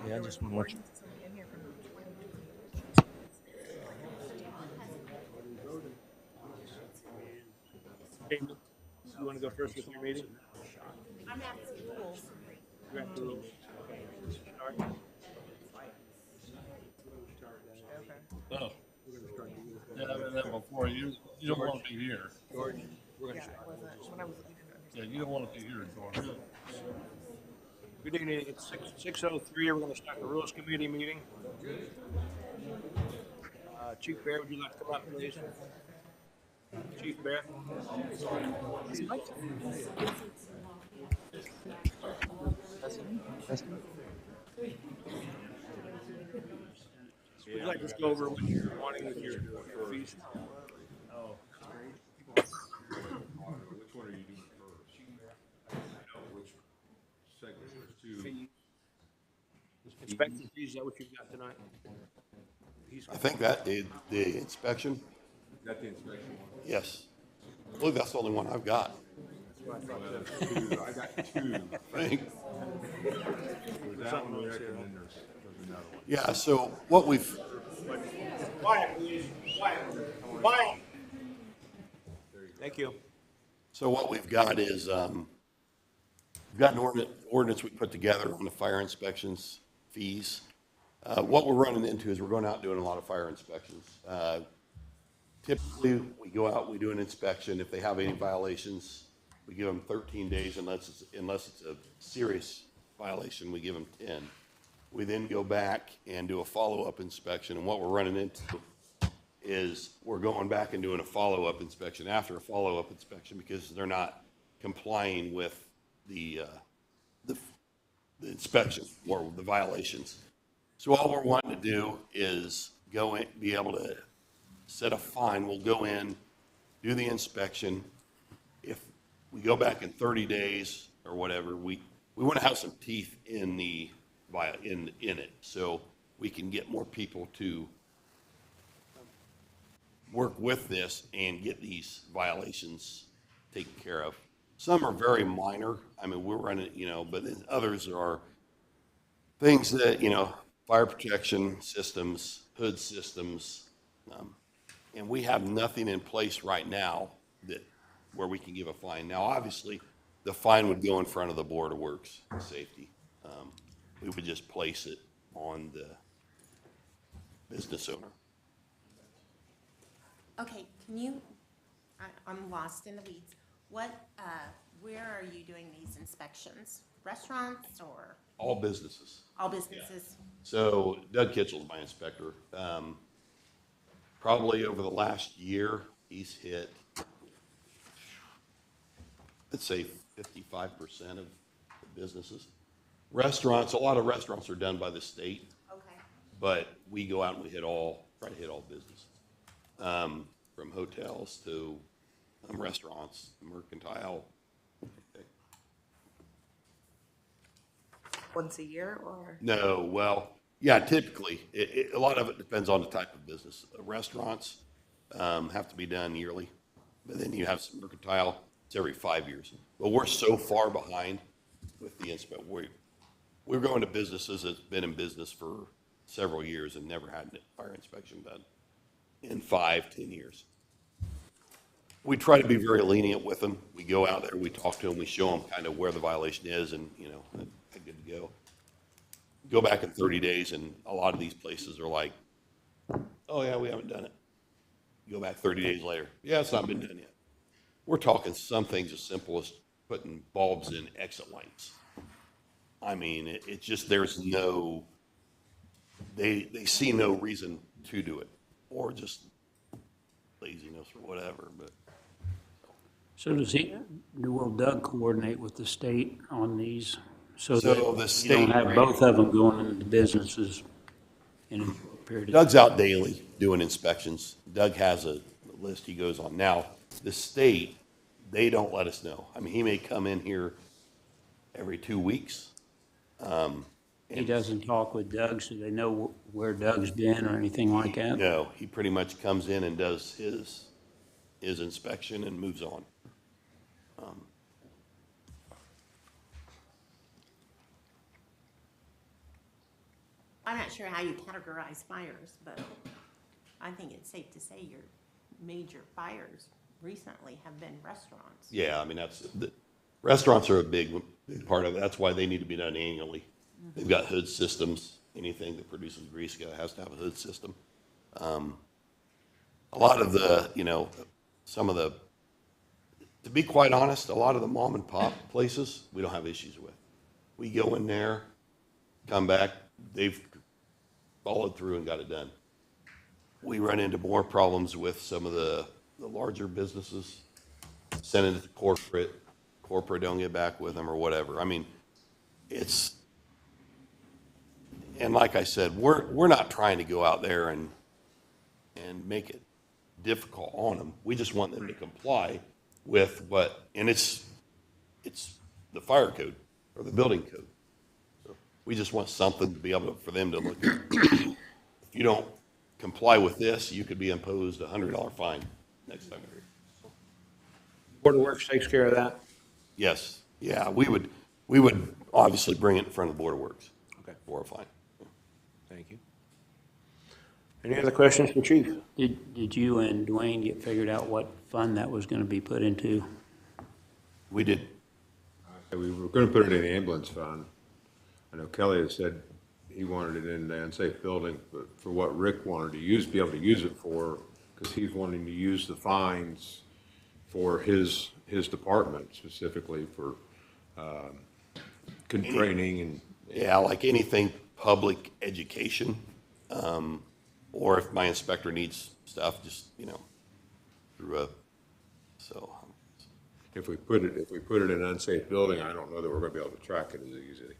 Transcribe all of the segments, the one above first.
Yeah, just much. Jamie, you want to go first with your meeting? I'm at schools. You're at the rules. Okay. Start. Oh, We're going to start the rules. yeah, I mean, that before you don't want to be here. George, we're going to Yeah, start. it wasn't when I was looking at Yeah, you don't want to be here, George. Good evening. It's 6:03. We're going to start the rules committee meeting. Chief Bear, would you like to come up, please? Chief Bear. Would you like to just go over what you're wanting with your fees? Which one are you doing first? Which segment? There's two. Fees. Inspection fees, is that what you've got tonight? I think that the inspection, Is that the inspection one? yes. I believe that's the only one I've got. Two. I got two. I think. There's that one, Rick, and then there's another one. Yeah, so what we've, Quiet, please. Quiet. Quiet. Thank you. so what we've got is, we've got an ordinance we put together on the fire inspections fees. What we're running into is we're going out and doing a lot of fire inspections. Typically, we go out, we do an inspection. If they have any violations, we give them 13 days unless it's a serious violation, we give them 10. We then go back and do a follow-up inspection, and what we're running into is we're going back and doing a follow-up inspection after a follow-up inspection because they're not complying with the inspection or the violations. So all we're wanting to do is go in, be able to set a fine. We'll go in, do the inspection. If we go back in 30 days or whatever, we want to have some teeth in it so we can get more people to work with this and get these violations taken care of. Some are very minor. I mean, we're running, but then others are things that, fire protection systems, hood systems, and we have nothing in place right now where we can give a fine. Now, obviously, the fine would go in front of the Board of Works and Safety. We would just place it on the business owner. Okay, I'm lost in the weeds. Where are you doing these inspections? Restaurants or All businesses. all businesses? So Doug Kitchell's my inspector. Probably over the last year, he's hit, let's say 55% of the businesses. Restaurants, a lot of restaurants are done by the state, Okay. but we go out and we try to hit all business. From hotels to restaurants, mercantile. Once a year or? No, well, yeah, typically, a lot of it depends on the type of business. Restaurants have to be done yearly, but then you have some mercantile, it's every 5 years. But we're so far behind with the inspection. We're going to businesses that's been in business for several years and never had a fire inspection done in 5-10 years. We try to be very lenient with them. We go out there, we talk to them, we show them kind of where the violation is and, they're good to go. Go back in 30 days and a lot of these places are like, oh yeah, we haven't done it. Go back 30 days later. Yeah, it's not been done yet. We're talking some things as simple as putting bulbs in exit lights. I mean, it's just, they see no reason to do it or just laziness or whatever, but. So will Doug coordinate with the state on these? So So that the you state- don't have both of them going into businesses in a short period of time? Doug's out daily doing inspections. Doug has a list he goes on. Now, the state, they don't let us know. I mean, he may come in here every 2 weeks. He doesn't talk with Doug, so they know where Doug's been or anything like that? No, he pretty much comes in and does his inspection and moves on. I'm not sure how you categorize fires, but I think it's safe to say your major fires recently have been restaurants. Yeah, I mean, restaurants are a big part of it. That's why they need to be done annually. They've got hood systems. Anything that produces grease has to have a hood system. A lot of the, to be quite honest, a lot of the mom and pop places, we don't have issues with. We go in there, come back, they've followed through and got it done. We run into more problems with some of the larger businesses, sending it to corporate don't get back with them or whatever. I mean, and like I said, we're not trying to go out there and make it difficult on them. We just want them to comply with and it's the fire code or the building code. So we just want something to be able for them to look at. If you don't comply with this, you could be imposed $100 fine next time you're here. Board of Works takes care of that? Yes, yeah, we would obviously bring it in front of the Board of Works. Okay. For a fine. Thank you. Any other questions for Chief? Did you and Dwayne get figured out what fund that was gonna be put into? We did, We were gonna put it in the ambulance fund. I know Kelly had said he wanted it in the unsafe building, but for what Rick wanted to be able to use it for, because he's wanting to use the fines for his department specifically for, training and. yeah, like anything public education, or if my inspector needs stuff, just, so. If we put it in an unsafe building, I don't know that we're gonna be able to track it as easily.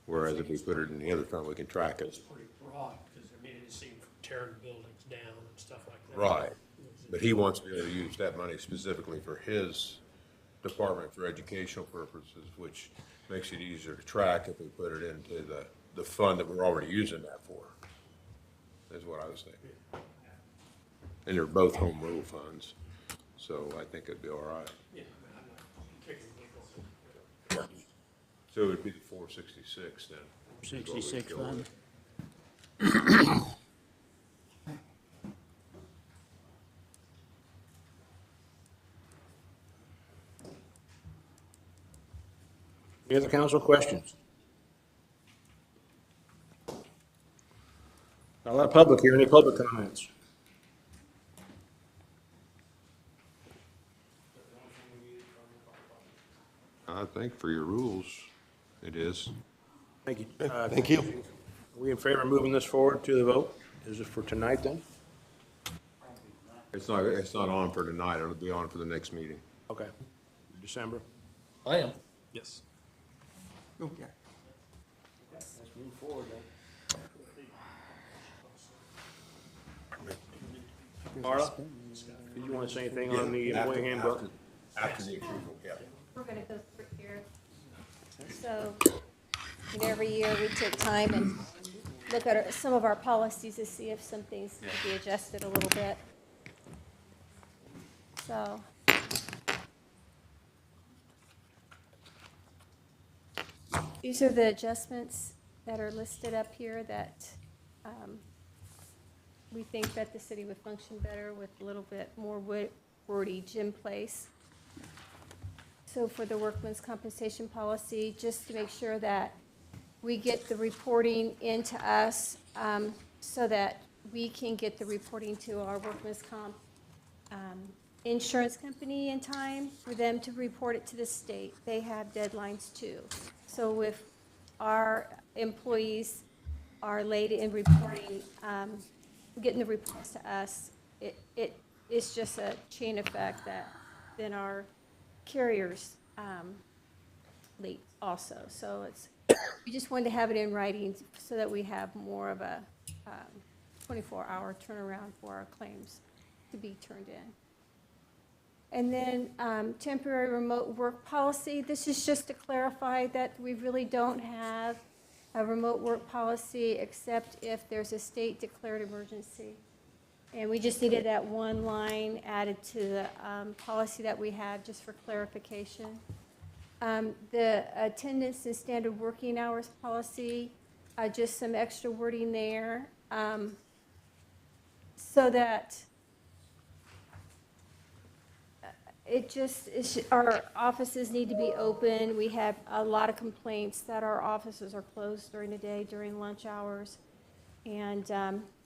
Whereas if we put it in the other fund, we can track it. Pretty broad, because I mean, it's seen from tearing buildings down and stuff like that. Right. But he wants to be able to use that money specifically for his department for educational purposes, which makes it easier to track if we put it into the fund that we're already using that for, is what I was thinking. And they're both home rule funds, so I think it'd be all right. Yeah, I'm not particularly legal. So it would be the 466 then. 66 fund? Any other council questions? Not a lot of public here. Any public comments? I think for your rules, it is. Thank you. Thank you. Are we in favor of moving this forward to the vote? Is it for tonight then? It's not on for tonight. It'll be on for the next meeting. Okay. December? I am. Yes. Oh, yeah. Let's move forward then. Marla, did you want to say anything on the employee handbook? After the approval, yeah. We're gonna go through here. So, every year we take time and look at some of our policies to see if some things need to be adjusted a little bit. So. These are the adjustments that are listed up here that, we think that the city would function better with a little bit more wordage in place. So for the workman's compensation policy, just to make sure that we get the reporting into us, so that we can get the reporting to our workman's comp insurance company in time for them to report it to the state. They have deadlines too. So if our employees are late in reporting, getting the reports to us, it's just a chain effect that then our carriers late also. So we just wanted to have it in writing so that we have more of a 24-hour turnaround for our claims to be turned in. And then temporary remote work policy. This is just to clarify that we really don't have a remote work policy except if there's a state declared emergency. And we just needed that one line added to the policy that we have just for clarification. The attendance and standard working hours policy, just some extra wording there, so that our offices need to be open. We have a lot of complaints that our offices are closed during the day, during lunch hours. And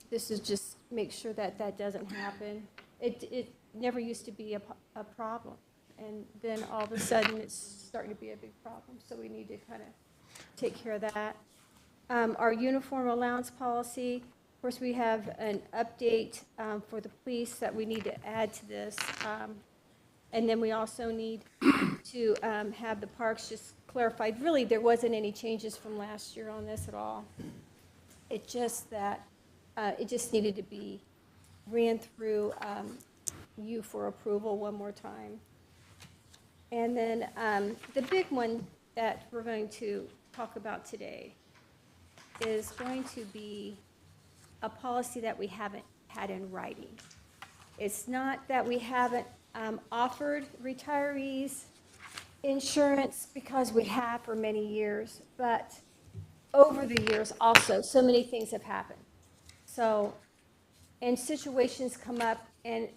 this is just make sure that that doesn't happen. It never used to be a problem. And then all of a sudden, it's starting to be a big problem. So we need to kind of take care of that. Our uniform allowance policy, of course, we have an update for the police that we need to add to this. And then we also need to have the parks just clarified. Really, there wasn't any changes from last year on this at all. It just that, it just needed to be ran through you for approval one more time. And then the big one that we're going to talk about today is going to be a policy that we haven't had in writing. It's not that we haven't offered retirees insurance, because we have for many years, but over the years also, so many things have happened. So, and situations come up and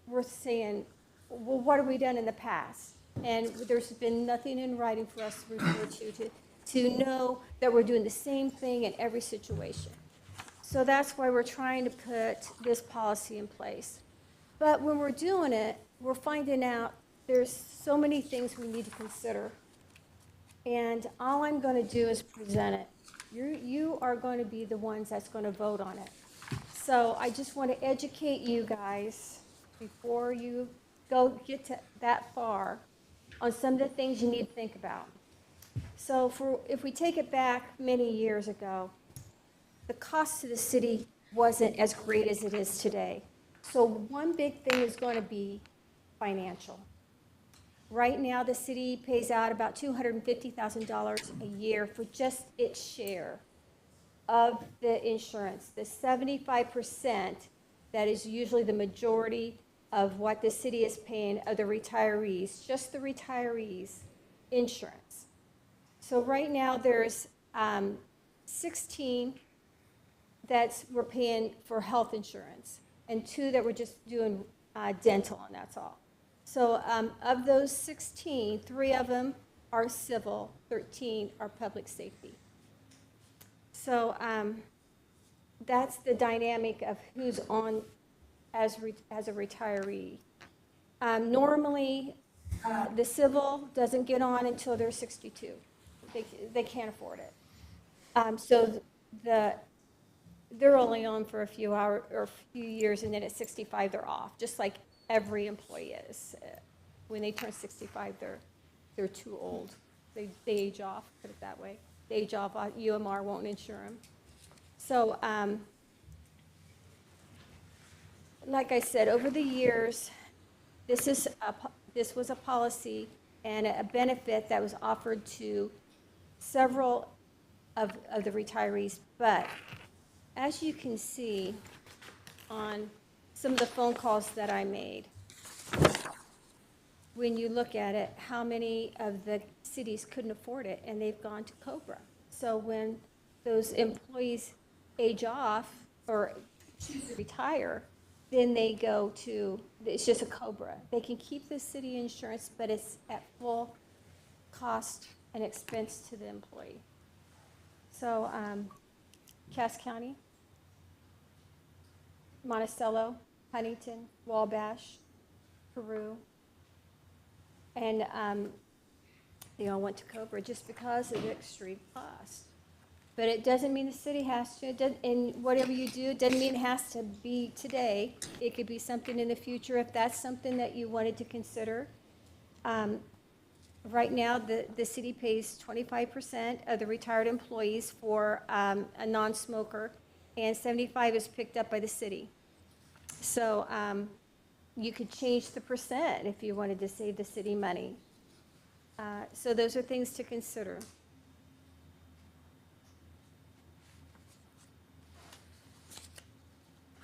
we're saying, well, what have we done in the past? And there's been nothing in writing for us to refer to know that we're doing the same thing in every situation. So that's why we're trying to put this policy in place. But when we're doing it, we're finding out there's so many things we need to consider. And all I'm going to do is present it. You are going to be the ones that's going to vote on it. So I just want to educate you guys before you get to that far on some of the things you need to think about. So if we take it back many years ago, the cost to the city wasn't as great as it is today. So one big thing is going to be financial. Right now, the city pays out about $250,000 a year for just its share of the insurance. The 75% that is usually the majority of what the city is paying of the retirees, just the retirees' insurance. So right now, there's 16 that we're paying for health insurance, and 2 that we're just doing dental, and that's all. So of those 16, 3 of them are civil, 13 are public safety. So that's the dynamic of who's on as a retiree. Normally, the civil doesn't get on until they're 62. They can't afford it. So they're only on for a few hours or a few years, and then at 65 they're off, just like every employee is. When they turn 65, they're too old. They age off, put it that way. They age off. UMR won't insure them. So, like I said, over the years, this was a policy and a benefit that was offered to several of the retirees. But as you can see on some of the phone calls that I made, when you look at it, how many of the cities couldn't afford it, and they've gone to COBRA. So when those employees age off or choose to retire, then they go to, it's just a COBRA. They can keep the city insurance, but it's at full cost and expense to the employee. So Cass County, Monticello, Huntington, Wabash, Peru, and they all went to COBRA just because of the extreme cost. But it doesn't mean the city has to. And whatever you do, it doesn't mean it has to be today. It could be something in the future if that's something that you wanted to consider. Right now, the city pays 25% of the retired employees for a non-smoker, and 75% is picked up by the city. So you could change the percent if you wanted to save the city money. So those are things to consider.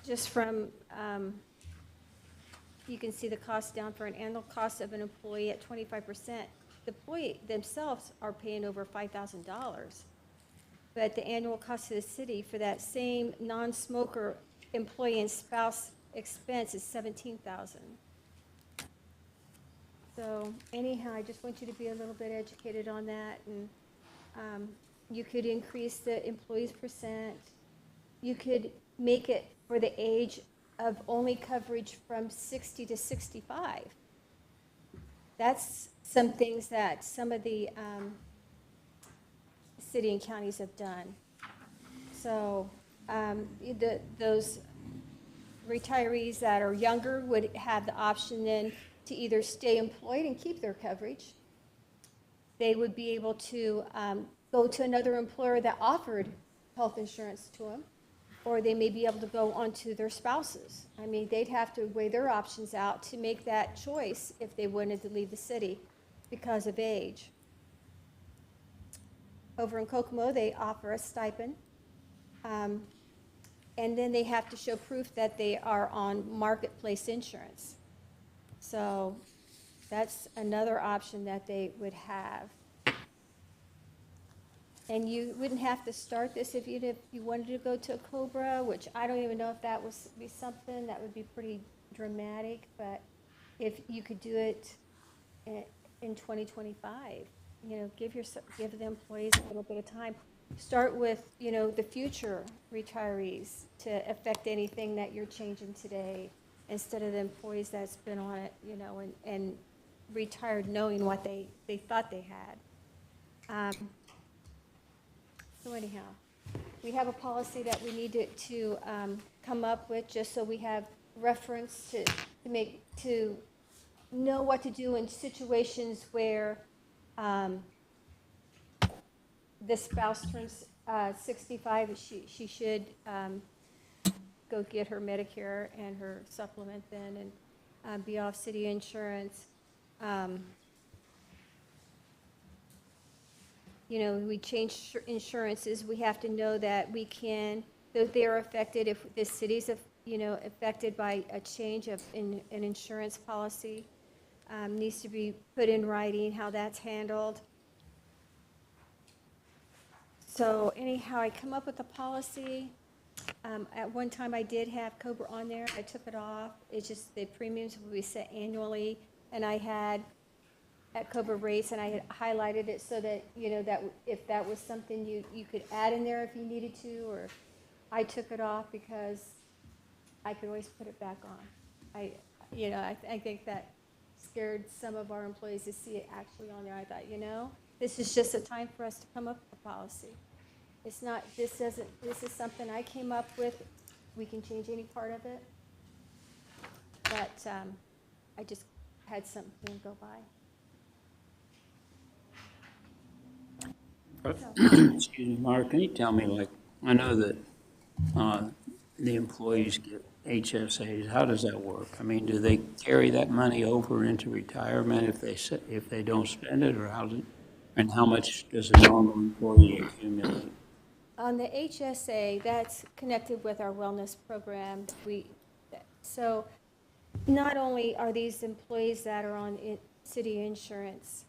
Just from, you can see the cost down for an annual cost of an employee at 25%. The employee themselves are paying over $5,000. but the annual cost to the city for that same non-smoker employee and spouse expense is $17,000. So anyhow, I just want you to be a little bit educated on that, and you could increase the employees' percent. You could make it for the age of only coverage from 60 to 65. That's some things that some of the city and counties have done. So those retirees that are younger would have the option then to either stay employed and keep their coverage. They would be able to go to another employer that offered health insurance to them, or they may be able to go on to their spouses. I mean, they'd have to weigh their options out to make that choice if they wanted to leave the city because of age. Over in Kokomo, they offer a stipend, and then they have to show proof that they are on marketplace insurance. So that's another option that they would have. And you wouldn't have to start this if you wanted to go to a COBRA, which I don't even know if that would be something that would be pretty dramatic, but if you could do it in 2025, give the employees a little bit of time. Start with, the future retirees to affect anything that you're changing today, instead of the employees that's been on it, and retired knowing what they thought they had. So anyhow, we have a policy that we need to come up with, just so we have reference to know what to do in situations where the spouse turns 65. She should go get her Medicare and her supplement then, and be off city insurance. We change insurances. We have to know that that they're affected if the city's, affected by a change of an insurance policy. Needs to be put in writing how that's handled. So anyhow, I come up with a policy. At one time, I did have COBRA on there. I took it off. It's just the premiums will be set annually, and I had at COBRA rates, and I had highlighted it so that, that if that was something you could add in there if you needed to, or I took it off because I could always put it back on. I think that scared some of our employees to see it actually on there. I thought, this is just a time for us to come up with a policy. It's not, this is something I came up with. We can change any part of it. But I just had something go by. Excuse me, Mark, can you tell me, I know that the employees get HSAs. How does that work? I mean, do they carry that money over into retirement if they don't spend it, or and how much does a normal employee accumulate? On the HSA, that's connected with our wellness program. So not only are these employees that are on city insurance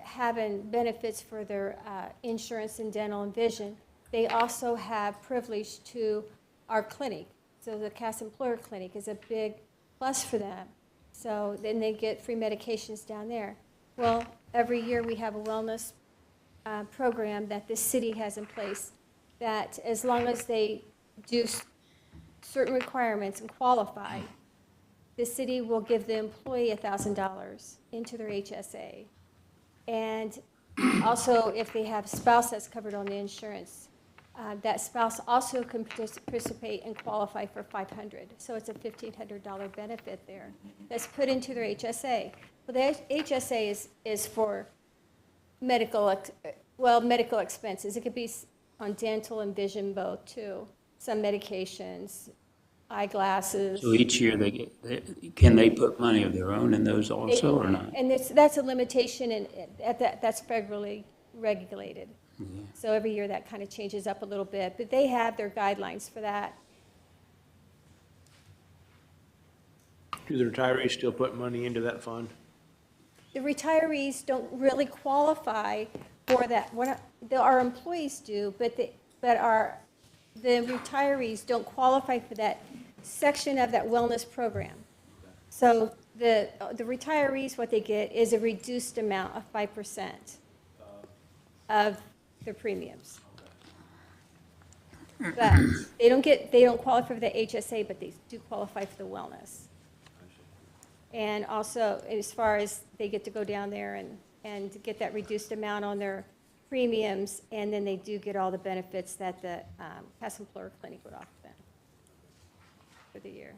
having benefits for their insurance and dental and vision, they also have privilege to our clinic. So the Cass Employer Clinic is a big plus for them. So then they get free medications down there. Well, every year we have a wellness program that the city has in place that as long as they do certain requirements and qualify, the city will give the employee $1,000 into their HSA. And also, if they have a spouse that's covered on the insurance, that spouse also can participate and qualify for $500. So it's a $1,500 benefit there that's put into their HSA. Well, the HSA is for medical expenses. It could be on dental and vision both too. Some medications, eyeglasses. So each year can they put money of their own in those also, or not? And that's a limitation, and that's federally regulated. Yeah. So every year that kind of changes up a little bit, but they have their guidelines for that. Do the retirees still put money into that fund? The retirees don't really qualify for that. our employees do, but the retirees don't qualify for that section of that wellness program. So the retirees, what they get is a reduced amount of 5% of their premiums. But they don't qualify for the HSA, but they do qualify for the wellness. And also, as far as they get to go down there and get that reduced amount on their premiums, and then they do get all the benefits that the Cass Employer Clinic would offer them for the year.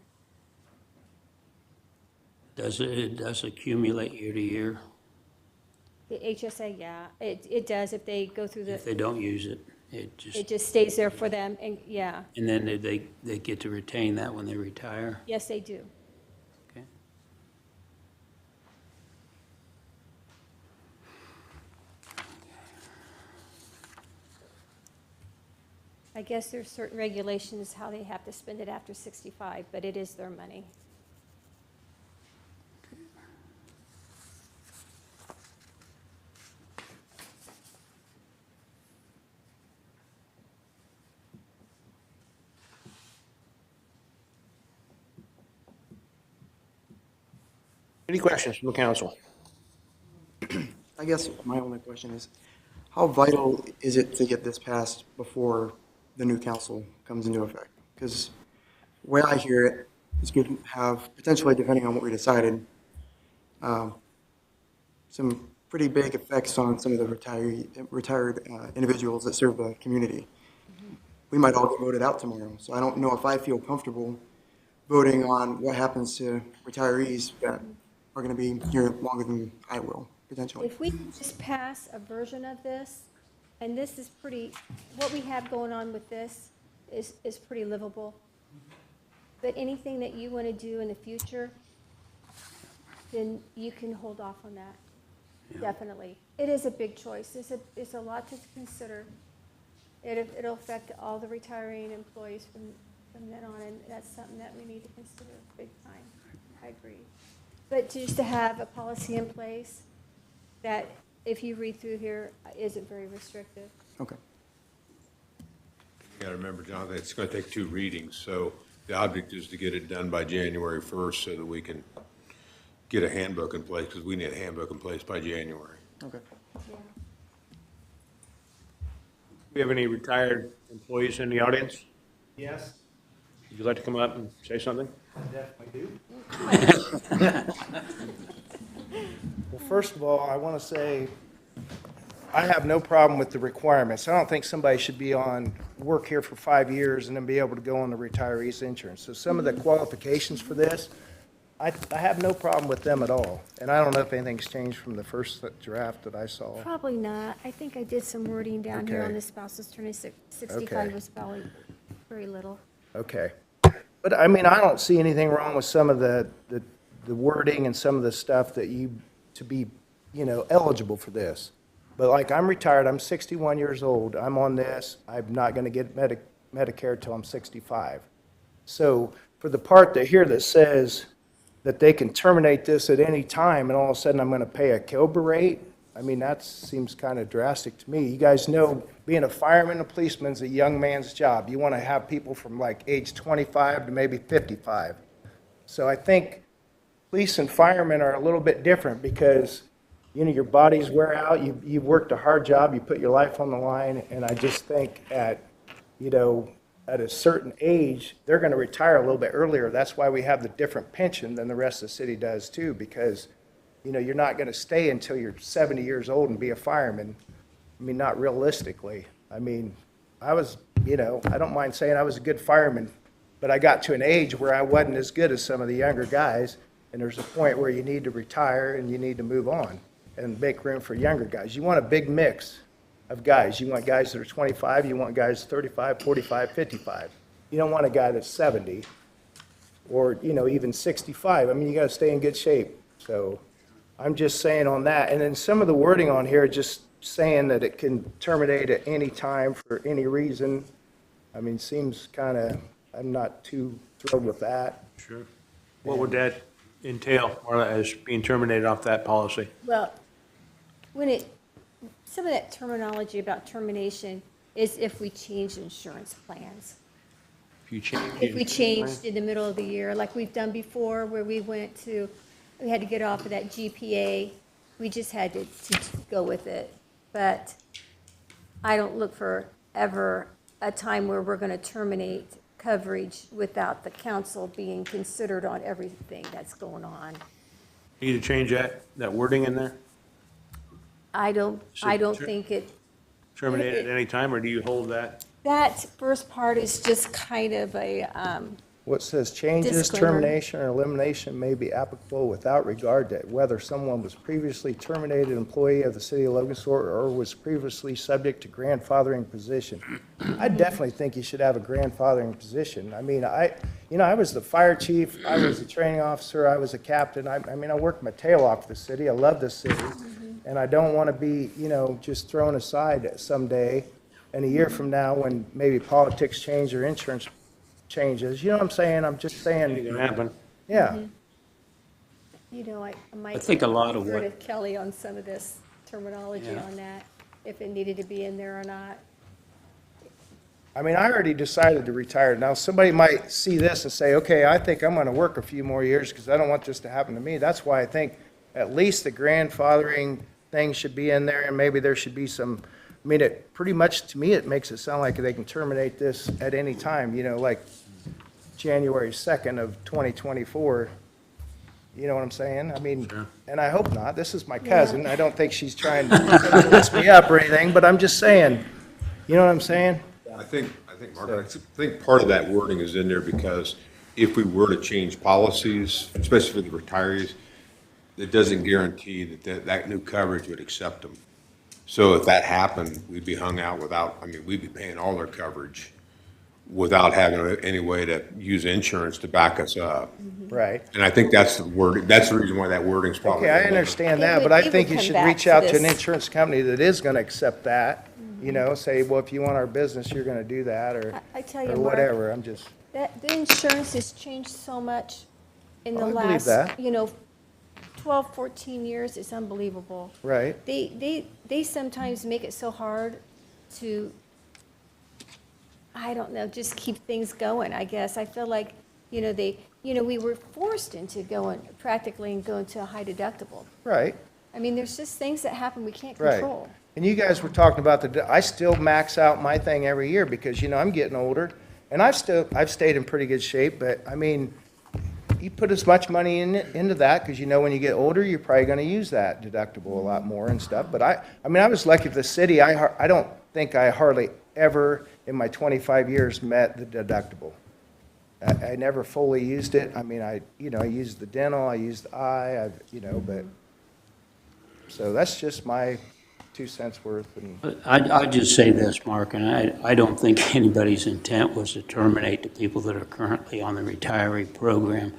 Does it does accumulate year to year The HSA, yeah, it does if they go through if they don't use it? It it just stays there for them, and yeah, and then they get to retain that when they retire? yes, they do. Okay. I guess there's certain regulations how they have to spend it after 65, but it is their money. Any questions from the council? I guess my only question is, how vital is it to get this passed before the new council comes into effect? Because the way I hear it, it's going to have, potentially, depending on what we decided, some pretty big effects on some of the retired individuals that serve the community. We might all get voted out tomorrow, so I don't know if I feel comfortable voting on what happens to retirees that are going to be here longer than I will, potentially. If we can just pass a version of this, and this is pretty, what we have going on with this is pretty livable. But anything that you want to do in the future, then you can hold off on that, definitely. It is a big choice. It's a lot to consider. It'll affect all the retiring employees from then on, and that's something that we need to consider big time. I agree. But just to have a policy in place that, if you read through here, isn't very restrictive. Okay. You gotta remember, Jonathan, it's gonna take 2 readings, so the object is to get it done by January 1st so that we can get a handbook in place, because we need a handbook in place by January. Okay. Yeah. Do we have any retired employees in the audience? Yes, Would you like to come up and say something? I definitely do. Well, first of all, I want to say, I have no problem with the requirements. I don't think somebody should be on, work here for 5 years and then be able to go on the retiree's insurance. So some of the qualifications for this, I have no problem with them at all. And I don't know if anything's changed from the first draft that I saw. Probably not. I think I did some wording down here on Okay. the spouses turning 65 Okay. was probably very little. Okay. But I mean, I don't see anything wrong with some of the wording and some of the stuff that to be, eligible for this. But like, I'm retired, I'm 61 years old, I'm on this, I'm not gonna get Medicare till I'm 65. So for the part that says that they can terminate this at any time and all of a sudden I'm gonna pay a COBRA rate, I mean, that seems kind of drastic to me. You guys know, being a fireman and policeman is a young man's job. You want to have people from like age 25 to maybe 55. So I think police and firemen are a little bit different because, your bodies wear out, you've worked a hard job, you put your life on the line, and I just think at a certain age, they're going to retire a little bit earlier. That's why we have the different pension than the rest of the city does too, because you're not going to stay until you're 70 years old and be a fireman. I mean, not realistically. I mean, I was, I don't mind saying I was a good fireman, but I got to an age where I wasn't as good as some of the younger guys, and there's a point where you need to retire and you need to move on and make room for younger guys. You want a big mix of guys. You want guys that are 25, you want guys 35, 45, 55. You don't want a guy that's 70 or, even 65. I mean, you got to stay in good shape. So I'm just saying on that. And then some of the wording on here, just saying that it can terminate at any time for any reason, I mean, seems kind of, I'm not too thrilled with that. Sure. What would that entail, Marla, as being terminated off that policy? Well, when some of that terminology about termination is if we change insurance plans. If you change. If we changed in the middle of the year, like we've done before, where we had to get off of that GPA, we just had to go with it. But I don't look for ever a time where we're gonna terminate coverage without the council being considered on everything that's going on. Need to change that wording in there? I don't think it, Terminate at any time, or do you hold that? that first part is just kind of a, What says changes, Disclaimer. termination, or elimination may be applicable without regard to whether someone was previously terminated employee of the city of Logansport or was previously subject to grandfathering position. I definitely think you should have a grandfathering position. I mean, I was the fire chief, I was the training officer, I was a captain. I mean, I worked my tail off the city. I love this city. And I don't want to be, just thrown aside someday and a year from now when maybe politics change or insurance changes. You know what I'm saying? I'm just It saying, can happen. yeah. I might. I think a lot of defer what- to Kelly on some of this terminology Yeah. on that, if it needed to be in there or not. I mean, I already decided to retire. Now, somebody might see this and say, okay, I think I'm going to work a few more years because I don't want this to happen to me. That's why I think at least the grandfathering thing should be in there, and maybe there should be some, I mean, it pretty much, to me, it makes it sound like they can terminate this at any time, like January 2nd of 2024. You know what I'm saying? I mean, and I hope not. This is my cousin. I don't think she's trying to mess me up or anything, but I'm just saying, you know what I'm saying? I think, Mark, I think part of that wording is in there because if we were to change policies, especially for the retirees, it doesn't guarantee that new coverage would accept them. So if that happened, we'd be hung out we'd be paying all their coverage without having any way to use insurance to back us up. Right. And I think that's the reason why that wording's probably. Okay, I understand that, It but would- I it would think you come should back reach to out to an this. insurance company that is going to accept that, say, well, if you want our business, you're going to do that, or I tell you, or Mark, whatever. I'm just, the insurance has changed so much in the Oh, I believe last, that. 12, 14 years. It's unbelievable. right. They sometimes make it so hard to, I don't know, just keep things going, I guess. I feel like, we were forced into practically going to a high deductible. Right, I mean, there's just things that happen we can't right. control. And you guys were talking about I still max out my thing every year because, I'm getting older, and I've stayed in pretty good shape, but, I mean, you put as much money into that, because when you get older, you're probably gonna use that deductible a lot more and stuff, but I was lucky with the city. I don't think I hardly ever in my 25 years met the deductible. I never fully used it. I mean, I used the dental, I used the eye, but, so that's just my 2 cents worth. And I'd just say this, Mark, and I don't think anybody's intent was to terminate the people that are currently on the retiree program.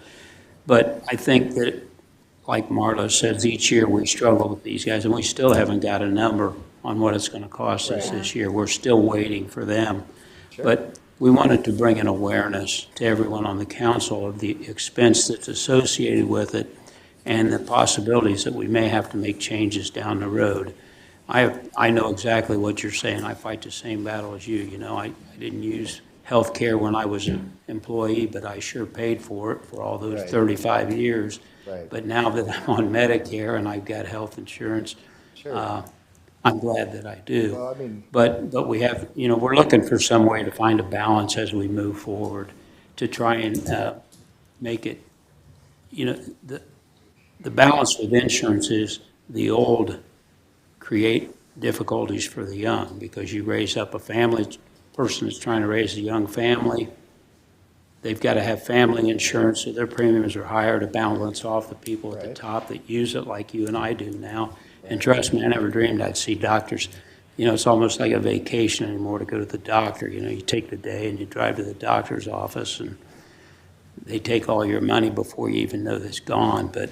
But I think that, like Marla says, each year we struggle with these guys, and we still haven't got a number on what it's going to cost us this year. We're still waiting for them. But we wanted to bring an awareness to everyone on the council of the expense that's associated with it and the possibilities that we may have to make changes down the road. I know exactly what you're saying. I fight the same battle as you. I didn't use health care when I was an employee, but I sure paid for it for all those Right. 35 years. Right. But now that I'm on Medicare and I've got health insurance, Sure. I'm glad that I do. Well, I mean, But we have, we're looking for some way to find a balance as we move forward to try and make it, the balance with insurance is the old create difficulties for the young, because you raise up a person that's trying to raise a young family, they've got to have family insurance, so their premiums are higher to balance off the people at the Right. top that use it like you and I do now. And trust me, I never dreamed I'd see doctors. It's almost like a vacation anymore to go to the doctor. You take the day and you drive to the doctor's office, and they take all your money before you even know it's gone. But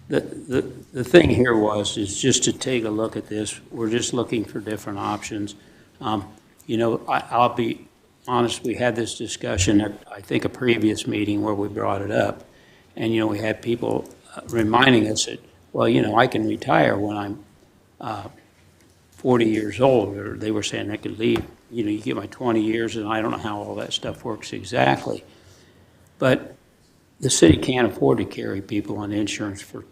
the thing here is just to take a look at this. We're just looking for different options. I'll be honest, we had this discussion at, I think, a previous meeting where we brought it up. And, we had people reminding us that, well, I can retire when I'm 40 years old, or they were saying they could leave, you know, you get my 20 years, and I don't know how all that stuff works exactly. But the city can't afford to carry people on insurance for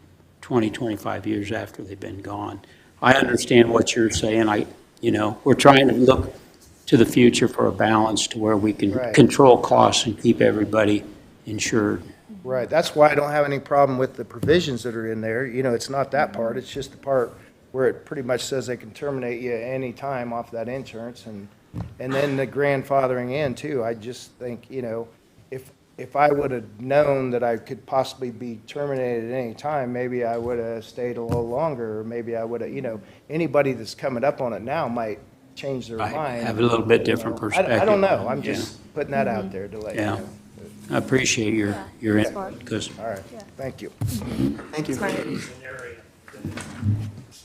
20, 25 years after they've been gone. I understand what you're saying. You know, we're trying to look to the future for a balance to where we can Right. control costs and keep everybody insured. Right, that's why I don't have any problem with the provisions that are in there. You know, it's not that part, it's just the part where it pretty much says they can terminate you any time off that insurance, and then the grandfathering in too. I just think, you know, if I would have known that I could possibly be terminated at any time, maybe I would have stayed a little longer, or maybe I would have, you know, anybody that's coming up on it now might change their Right, mind. have a little bit different perspective. I don't know, I'm Yeah. just putting that out there to let you Yeah. know. I appreciate your Yeah. input, because All right, thank you. Thank you. It's an area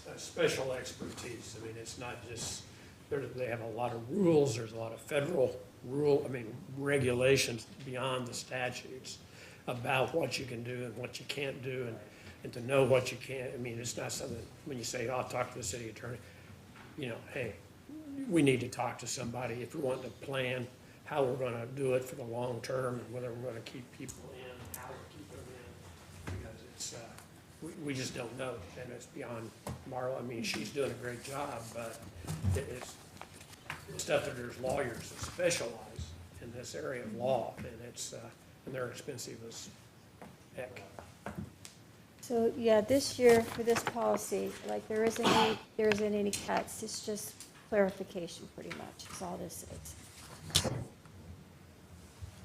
that special expertise. I mean, it's not just, they have a lot of rules, there's a lot of federal regulations beyond the statutes about what you can do and what you can't do, and to know what you can't. I mean, it's not something, when you say, I'll talk to the city attorney, you know, hey, we need to talk to somebody if we want to plan how we're gonna do it for the long term, and whether we're gonna keep people in, how to keep them in, because it's, we just don't know, and it's beyond Marla. I mean, she's doing a great job, but it's stuff that there's lawyers that specialize in this area of law, and it's, and they're expensive as heck. So, yeah, this year for this policy, like, there isn't any cuts, it's just clarification pretty much, is all this is.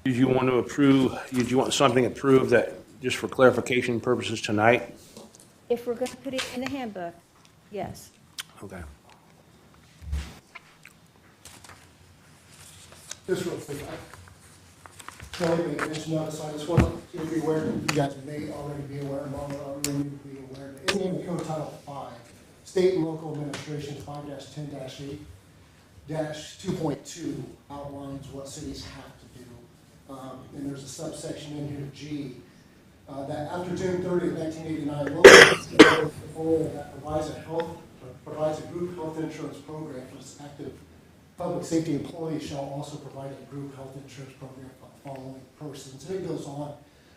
Did you want to approve, did you want something approved that, just for clarification purposes tonight? If we're gonna put it in the handbook, yes. Okay. Just real quick, Kelly made mention of this, I just want you to be aware, you guys may already be aware, Mama already need to be aware, that in Indiana Code Title 5, State and Local Administration 5-10-8 2.2 outlines what cities have to do. And there's a subsection in here, G, that after June 30th, 1989, local that provides a group health insurance program for its active public safety employees shall also provide a group health insurance program for the following persons. And it goes on.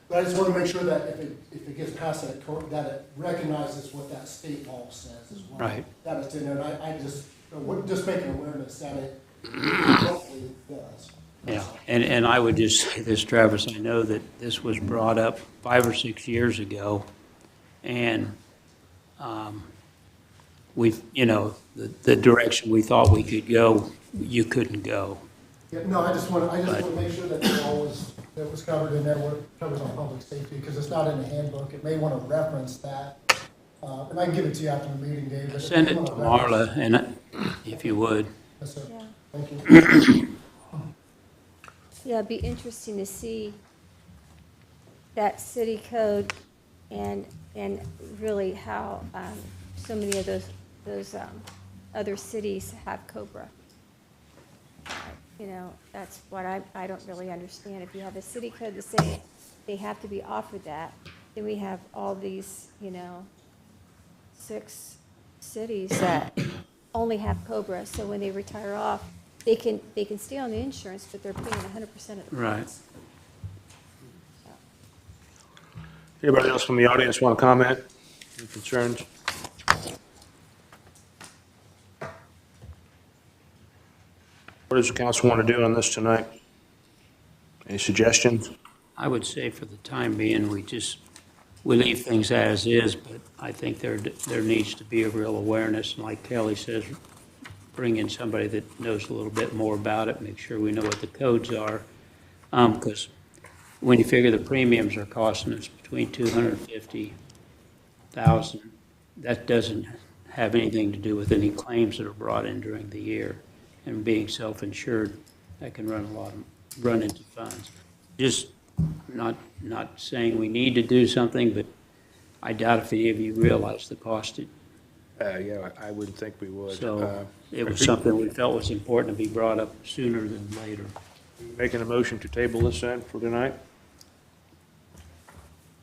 But I just want to make sure that if it gets past that court, that it recognizes what that state law says as well. Right. That it's in there. And I just making awareness that it hopefully does. Yeah, and I would just say this, Travis, I know that this was brought up 5 or 6 years ago, and we've, you know, the direction we thought we could go, you couldn't go. Yeah, no, I just want to make sure that the law was covered in there, what covers on public safety, because it's not in the handbook. It may want to reference that. And I can give it to you after the meeting, Dave. but Send may it to wanna reference- Marla, and if you would. Yes, sir. Yeah. Thank you. Yeah, it'd be interesting to see that city code and really how so many of those other cities have COBRA. You know, that's what I don't really understand. If you have a city code that says they have to be offered that, then we have all these, you know, 6 cities that only have COBRA, so when they retire off, they can stay on the insurance, but they're paying 100% of the Right. price. Anybody else from the audience want to comment? Any concerns? What does the council want to do on this tonight? Any suggestions? I would say for the time being, we leave things as is, but I think there needs to be a real awareness, and like Kelly says, bring in somebody that knows a little bit more about it, make sure we know what the codes are. Because when you figure the premiums are costing us between $250,000, that doesn't have anything to do with any claims that are brought in during the year. And being self-insured, that can run into funds. Just not saying we need to do something, but I doubt if any of you realize the cost. Yeah, I wouldn't think we would. So it was something we felt was important to be brought up sooner than later. Making a motion to table this then for tonight?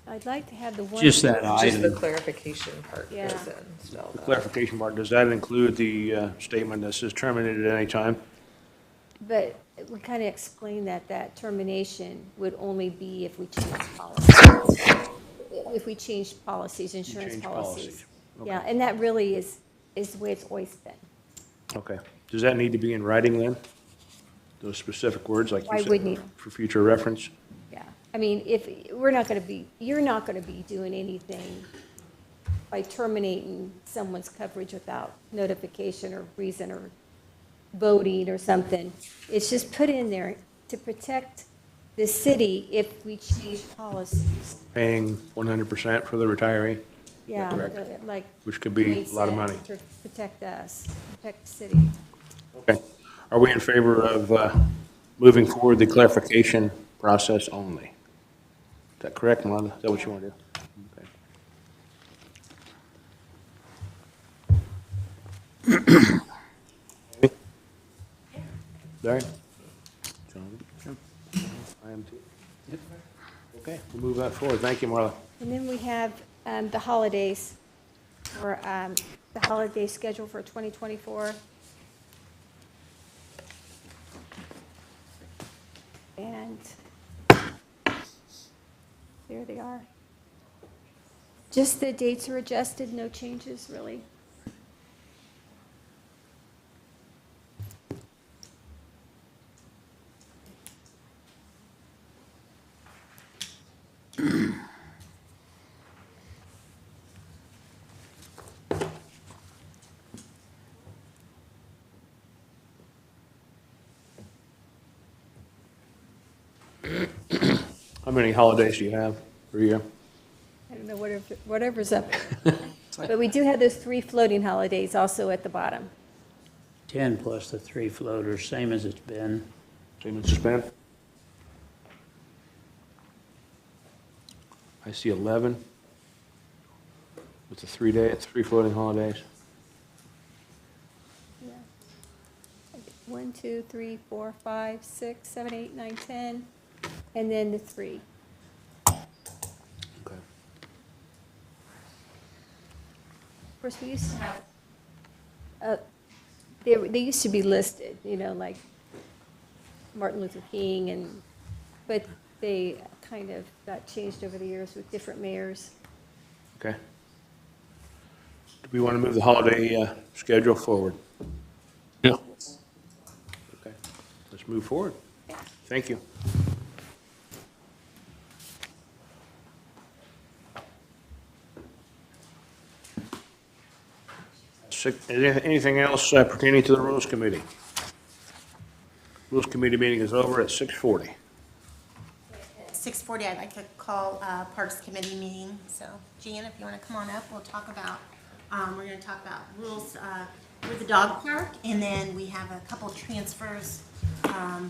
I'd like to have the one. Just that Just the item. clarification part Yeah. goes in still. The clarification part, does that include the statement that says terminated at any time? But we kind of explained that termination would only be if we change policies. If we change policies, insurance change policies. policies. Yeah, and that really is the way it's always been. Okay. Does that need to be in writing then? Those specific words like Why you said? wouldn't it? For future reference? Yeah, I mean, if, you're not going to be doing anything by terminating someone's coverage without notification or reason or voting or something. It's just put in there to protect the city if we change policies. Paying 100% for the retiree, Yeah, correct? like. Which could be Wade a lot of said, money. To protect us, protect the city. Okay. Are we in favor of moving forward the clarification process only? Is that correct, Melinda? Is that what you want to do? Okay. Larry? John? I am too. Okay, we'll move that forward. Thank you, Marla. And then we have the holidays, or the holiday schedule for 2024. And there they are. Just the dates are adjusted, no changes, really. How many holidays do you have per year? I don't know, whatever's up. But we do have those 3 floating holidays also at the bottom. 10 plus the 3 floaters, same as it's been. Same as it's been? I see 11 with the 3 floating holidays. Yeah. 1, 2, 3, 4, 5, 6, 7, 8, 9, 10, and then the 3. Okay. Of course, we used to have, they used to be listed, like Martin Luther King, but they kind of got changed over the years with different mayors. Okay. Do we want to move the holiday schedule forward? Yeah. Okay, let's move forward. Thank you. Anything else pertaining to the Rules Committee? Rules Committee meeting is over at 6:40. At 6:40, I'd like to call Parks Committee meeting. So Jan, if you want to come on up, we'll talk about, we're going to talk about rules with the dog park, and then we have a couple transfers I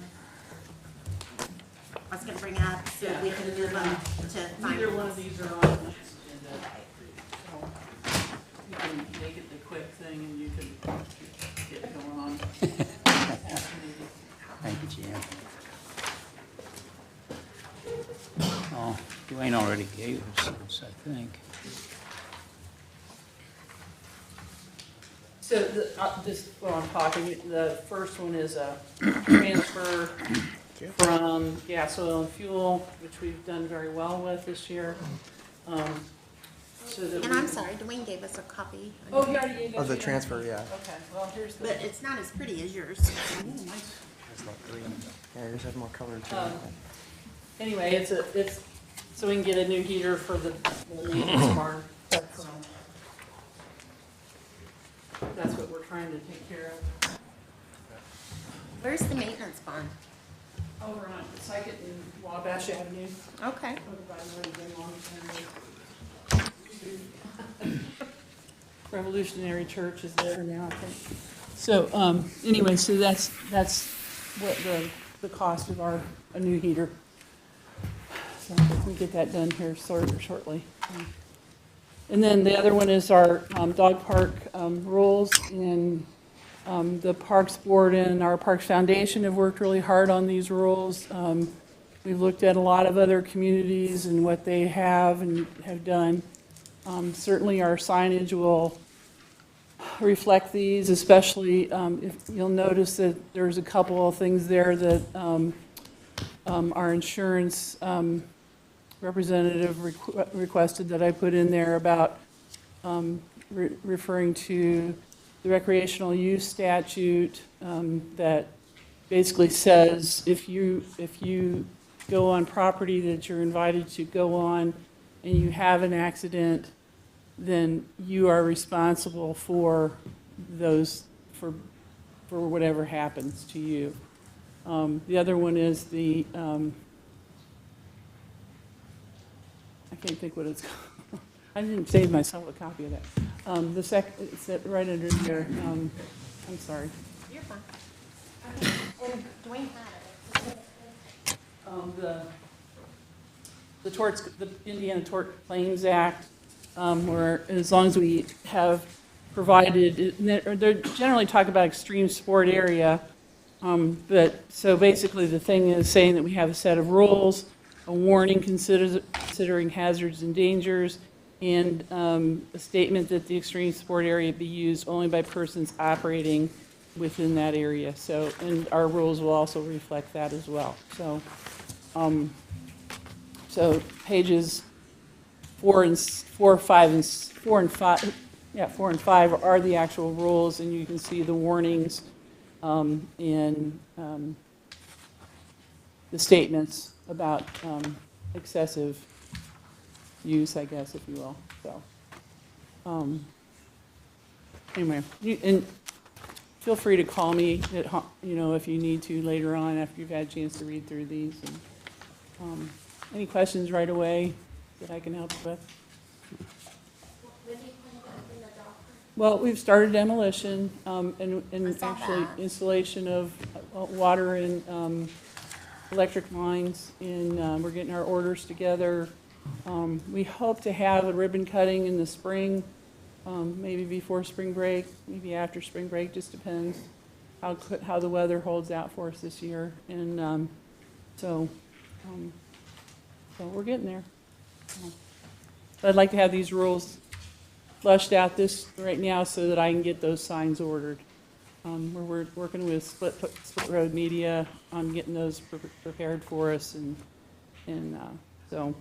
was going to bring up, so we can move them to finance. Neither one of these are on the next agenda. You can make it the quick thing and you can get going on. Thank you, Jan. Oh, Dwayne already gave us this, I think. So this, while I'm talking, the first one is a transfer from gas, oil, and fuel, which we've done very well with this year. So that And we- I'm sorry, Dwayne gave us a copy. Oh, he already gave it. Of the to you? transfer, yeah. Okay, well, here's the. But it's not as pretty as yours. Yeah, yours has more color to Um, it. Anyway, it's so we can get a new heater for the maintenance barn. That's what we're trying to take care of. Where's the maintenance barn? Over on Second and Wabash Avenue. Okay. Over by Revolutionary Church is there now, I think. So, anyway, so that's what the cost of a new heater. So we get that done here shortly. And then the other one is our dog park rules, and the Parks Board and our Parks Foundation have worked really hard on these rules. We've looked at a lot of other communities and what they have and have done. Certainly, our signage will reflect these, especially if you'll notice that there's a couple of things there that our insurance representative requested that I put in there about referring to the recreational use statute that basically says if you go on property that you're invited to go on and you have an accident, then you are responsible for those, for whatever happens to you. The other one is the, I can't think what it's called. I didn't save myself a copy of that. It's right under there. I'm sorry. You're fine. And Dwayne had it. The Indiana Tort Claims Act, where as long as we have provided, they generally talk about extreme sport area, but so basically the thing is saying that we have a set of rules, a warning considering hazards and dangers, and a statement that the extreme sport area be used only by persons operating within that area. So, and our rules will also reflect that as well. So, so pages 4 and 5 are the actual rules, and you can see the warnings and the statements about excessive use, I guess, if you will. So, anyway, and feel free to call me at, if you need to later on after you've had a chance to read through these. And, any questions right away that I can help you with? Well, we've started demolition and actually installation of water and electric lines, and we're getting our orders together. We hope to have a ribbon cutting in the spring, maybe before spring break, maybe after spring break, just depends how the weather holds out for us this year. And so we're getting there. But I'd like to have these rules flushed out right now so that I can get those signs ordered. We're working with Split Road Media on getting those prepared for us, and so.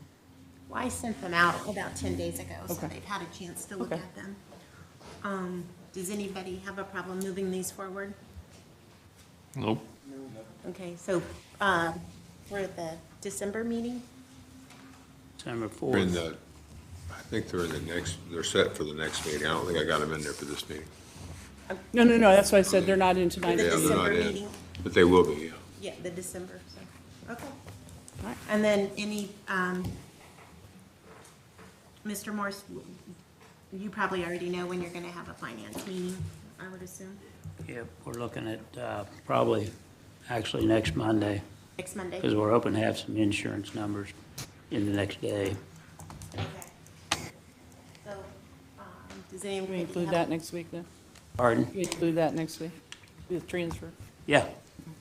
Well, I sent them out about 10 days ago, so Okay. they've had a chance to look Okay. at them. Does anybody have a problem moving these forward? Nope. Okay, so we're at the December meeting? December They're in 4th. I think they're set for the next meeting. I don't think I got them in there for this meeting. No, that's why I said they're not in tonight. The Yeah, they're December not in, meeting? but they will be, yeah. Yeah, the December, so, okay. All right. And then any, Mr. Morse, you probably already know when you're gonna have a finance meeting, I would assume, Yep, we're looking at probably, actually next Monday, next Monday? because we're hoping to have some insurance numbers in the next day. Okay. So, does Can we anybody include have? that next week then? Pardon? Can we include that next week with transfer? Yeah,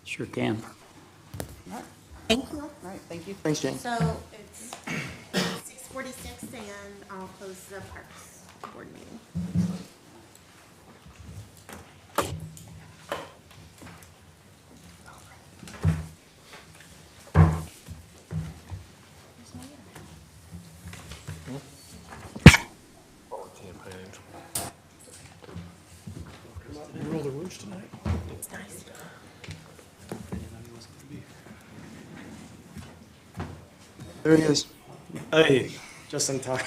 sure can. Thank you. All right, thank you. Thanks, Jane. So it's 6:46 and I'll close the Parks Board meeting. Did you roll the roost tonight? It's nice. There he is. Hey, just in time.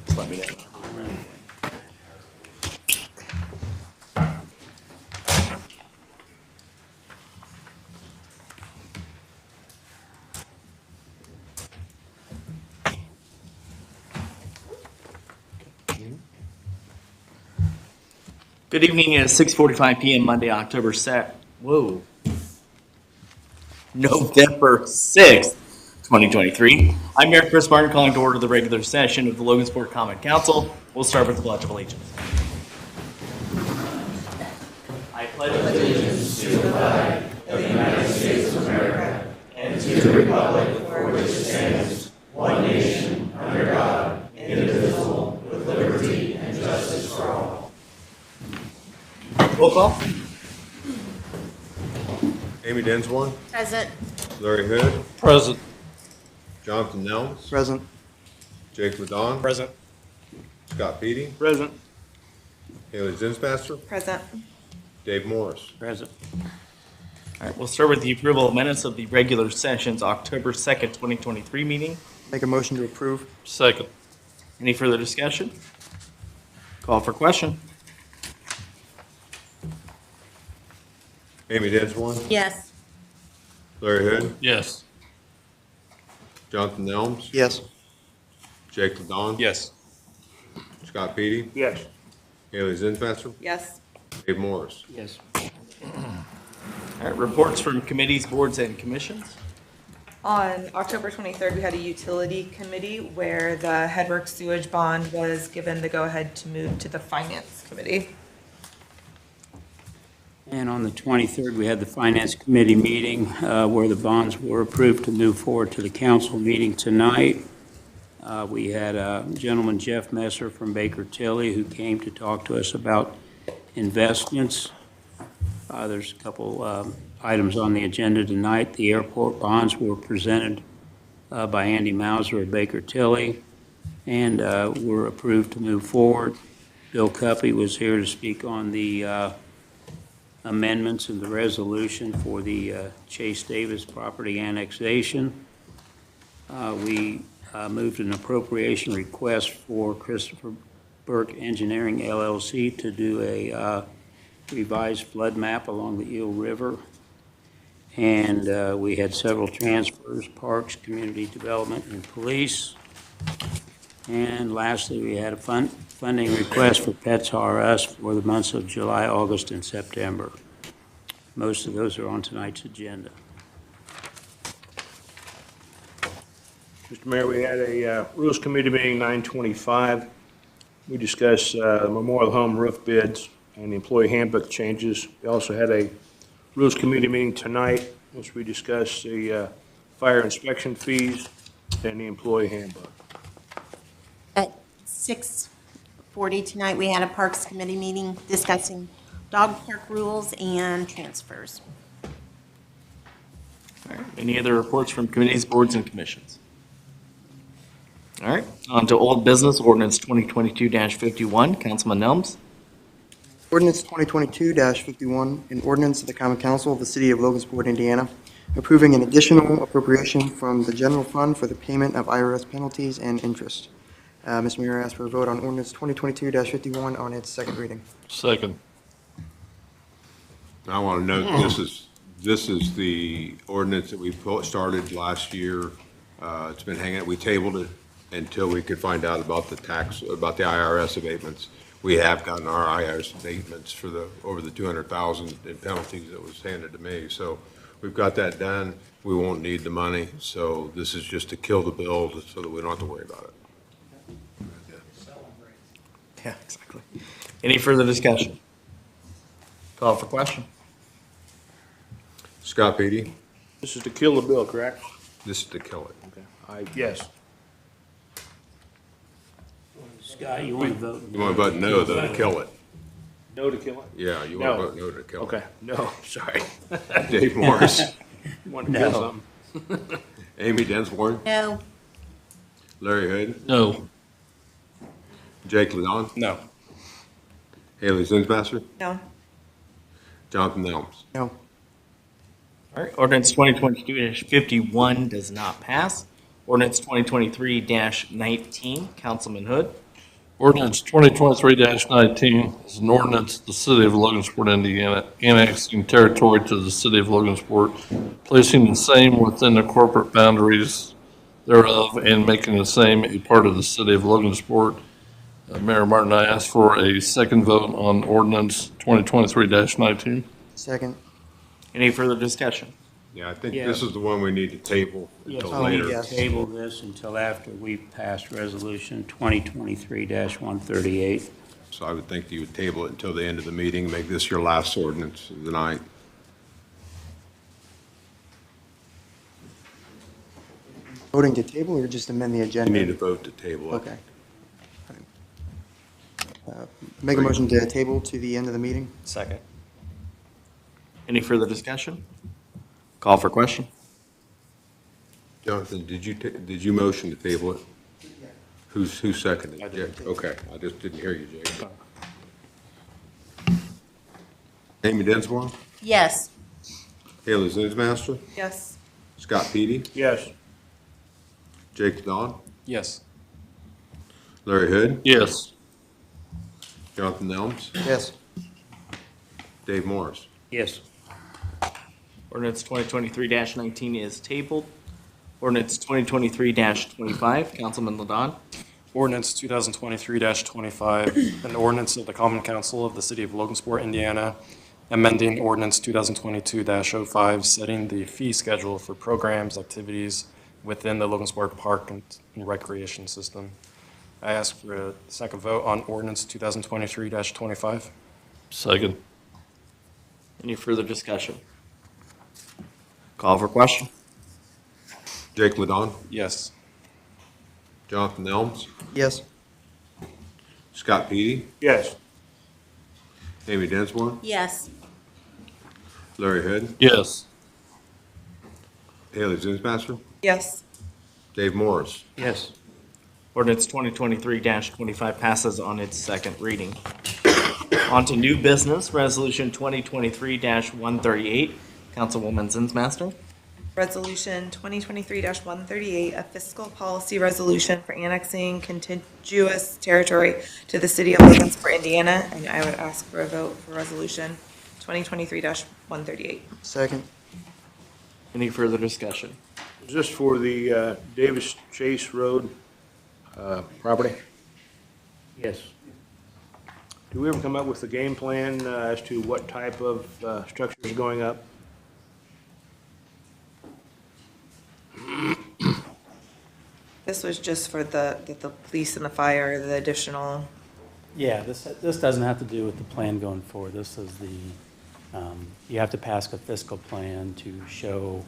Just let me know. Good evening. It's 6:45 p.m. Monday, October Whoa. November 6th, 2023. I'm Mayor Chris Martin calling to order the regular session of the Logansport Common Council. We'll start with the Pledge of Allegiance. I pledge allegiance to the flag of the United States of America and to the republic for which it stands, one nation, under God, indivisible, with liberty and justice for all. Roll call. Amy Dinsmore, Present. Larry Hood, Present. Jonathan Nelms, Present. Jake Ladon, Present. Scott Petey, Present. Haley Zinsmaster, Present. Dave Morris. Present. All right, we'll start with the approval of minutes of the regular session's October 2nd, 2023 meeting. Make a motion to approve. Second. Any further discussion? Call for question. Amy Dinsmore, Yes. Larry Hood, Yes. Jonathan Nelms, Yes. Jake Ladon, Yes. Scott Petey, Yes. Haley Zinsmaster, Yes. Dave Morris. Yes. All right, reports from committees, boards, and commissions. On October 23rd, we had a utility committee where the Headworks sewage bond was given the go-ahead to move to the finance committee. And on the 23rd, we had the Finance Committee meeting where the bonds were approved to move forward to the council meeting tonight. We had gentleman, Jeff Messer from Baker Tilly, who came to talk to us about investments. There's a couple items on the agenda tonight. The airport bonds were presented by Andy Mauser of Baker Tilly and were approved to move forward. Bill Cuppy was here to speak on the amendments in the resolution for the Chase Davis property annexation. We moved an appropriation request for Christopher Burke Engineering LLC to do a revised flood map along the Eel River. And we had several transfers, parks, community development, and police. And lastly, we had a funding request for Pets R Us for the months of July, August, and September. Most of those are on tonight's agenda. Mr. Mayor, we had a Rules Committee meeting 9/25. We discussed Memorial Home roof bids and the employee handbook changes. We also had a Rules Committee meeting tonight, which we discussed the fire inspection fees and the employee handbook. At 6:40 tonight, we had a Parks Committee meeting discussing dog park rules and transfers. All right, any other reports from committees, boards, and commissions? All right, on to old business, ordinance 2022-51, Councilman Nelms. Ordinance 2022-51, an ordinance of the Common Council of the City of Logansport, Indiana, approving an additional appropriation from the general fund for the payment of IRS penalties and interest. Mr. Mayor, I ask for a vote on ordinance 2022-51 on its second reading. Second. I want to note, this is the ordinance that we started last year. It's been hanging, we tabled it until we could find out about the IRS abatements. We have gotten our IRS abatements for over the 200,000 in penalties that was handed to me. So we've got that done. We won't need the money. So this is just to kill the bill so that we don't have to worry about it. Yeah, exactly. Any further discussion? Call for question. Scott Petey, This is to kill the bill, correct? this is to kill it. Okay. Yes. Scott, you want to vote? You want to vote no, though, to kill it. No to kill it? Yeah, you No. want to vote no to kill it. Okay, no, sorry. Dave Morris, Want to kill No. something? Amy Dinsmore, No. Larry Hood, No. Jake Ladon, No. Haley Zinsmaster, No? Jonathan Nelms. No. All right, ordinance 2022-51 does not pass. Ordinance 2023-19, Councilman Hood. Ordinance 2023-19 is an ordinance of the City of Logansport, Indiana, annexing territory to the City of Logansport, placing the same within the corporate boundaries thereof, and making the same a part of the City of Logansport. Mayor Martin, I ask for a second vote on ordinance 2023-19. Second. Any further discussion? Yeah, I think this is the one we need to table Yes, until we need later. to table this until after we've passed resolution 2023-138. So I would think you would table it until the end of the meeting, make this your last ordinance of the night. Voting to table or just amend the You agenda? need to vote to table it. Okay. Make a motion to table to the end of the meeting? Second. Any further discussion? Call for question. Jonathan, did you motion to table it? Who seconded? I did. Jake? Okay, I just didn't hear you, Jake. Amy Dinsmore, Yes. Haley Zinsmaster, Yes. Scott Petey, Yes. Jake Don, Yes. Larry Hood, Yes. Jonathan Nelms, Yes. Dave Morris. Yes. Ordinance 2023-19 is tabled. Ordinance 2023-25, Councilman Ladon. Ordinance 2023-25, an ordinance of the Common Council of the City of Logansport, Indiana, amending ordinance 2022-05, setting the fee schedule for programs, activities within the Logansport Park and Recreation System. I ask for a second vote on ordinance 2023-25. Second. Any further discussion? Call for question. Jake Ladon, Yes. Jonathan Nelms, Yes. Scott Petey, Yes. Amy Dinsmore, Yes. Larry Hood, Yes. Haley Zinsmaster, Yes. Dave Morris. Yes. Ordinance 2023-25 passes on its second reading. On to new business, Resolution 2023-138. Councilwoman Zinsmaster. Resolution 2023-138, a fiscal policy resolution for annexing contiguous territory to the city of Logansport, Indiana. And I would ask for a vote for resolution 2023-138. Second? Any further discussion? Is this for the Davis Chase Road property? Yes. Do we ever come up with a game plan as to what type of structure is going up? This was just for the police and the fire, the additional, Yeah, this doesn't have to do with the plan going forward. This is you have to pass a fiscal plan to show,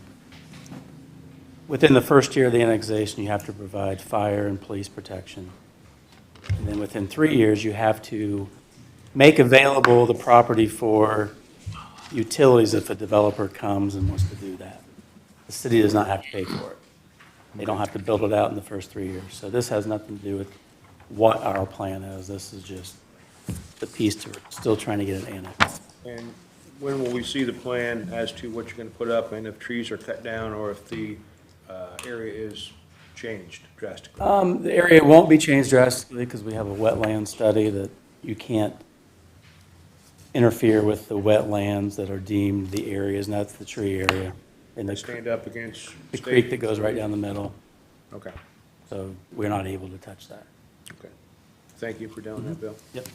within the first year of the annexation, you have to provide fire and police protection. And then within 3 years, you have to make available the property for utilities if a developer comes and wants to do that. The city does not have to pay for it. They don't have to build it out in the first 3 years. So this has nothing to do with what our plan is. This is just the piece to still trying to get it annexed. And when will we see the plan as to what you're going to put up and if trees are cut down or if the area is changed drastically? The area won't be changed drastically because we have a wetland study that you can't interfere with the wetlands that are deemed the areas, and that's the tree area. And They the stand up against the state- creek that goes right down the middle, Okay, so we're not able to touch that. okay. Thank you for doing that, Bill. Yep.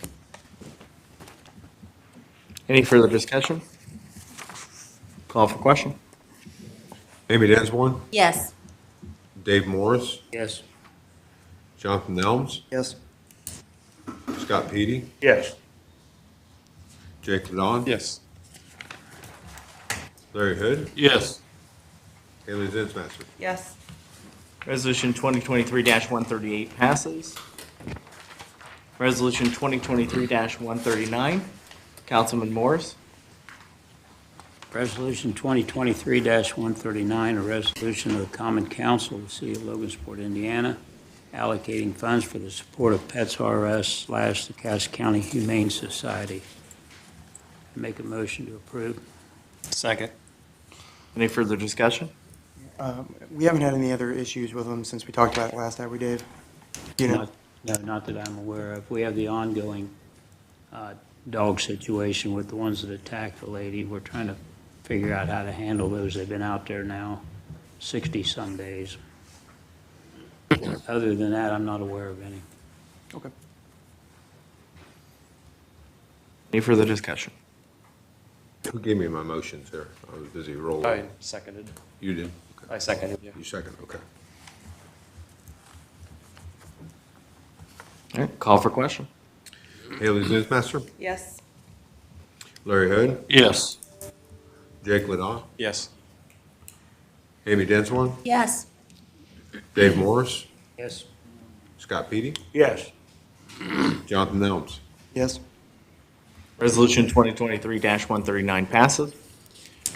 Any further discussion? Call for question. Amy Dinsmore, Yes. Dave Morris, Yes. Jonathan Nelms, Yes. Scott Petey, Yes. Jake Ladon, Yes. Larry Hood, Yes. Haley Zinsmaster. yes. Resolution 2023-138 passes. Resolution 2023-139, Councilman Morris. Resolution 2023-139, a resolution of the Common Council of the City of Logansport, Indiana, allocating funds for the support of Pets R Us / the Cass County Humane Society. Make a motion to approve. Second. Any further discussion? We haven't had any other issues with them since we talked about it last, have we, Dave? You know, No, not that I'm aware of. We have the ongoing dog situation with the ones that attacked the lady. We're trying to figure out how to handle those. They've been out there now 60-some days. Other than that, I'm not aware of any. okay. Any further discussion? Who gave me my motions here? I was busy rolling. I seconded. You did? Okay. I seconded, yeah. You second, okay. All right, call for question. Haley Zinsmaster, Yes. Larry Hood, Yes. Jake Ladon, Yes. Amy Densmore, Yes. Dave Morris, Yes. Scott Petey, Yes. Jonathan Nelms. Yes. Resolution 2023-139 passes.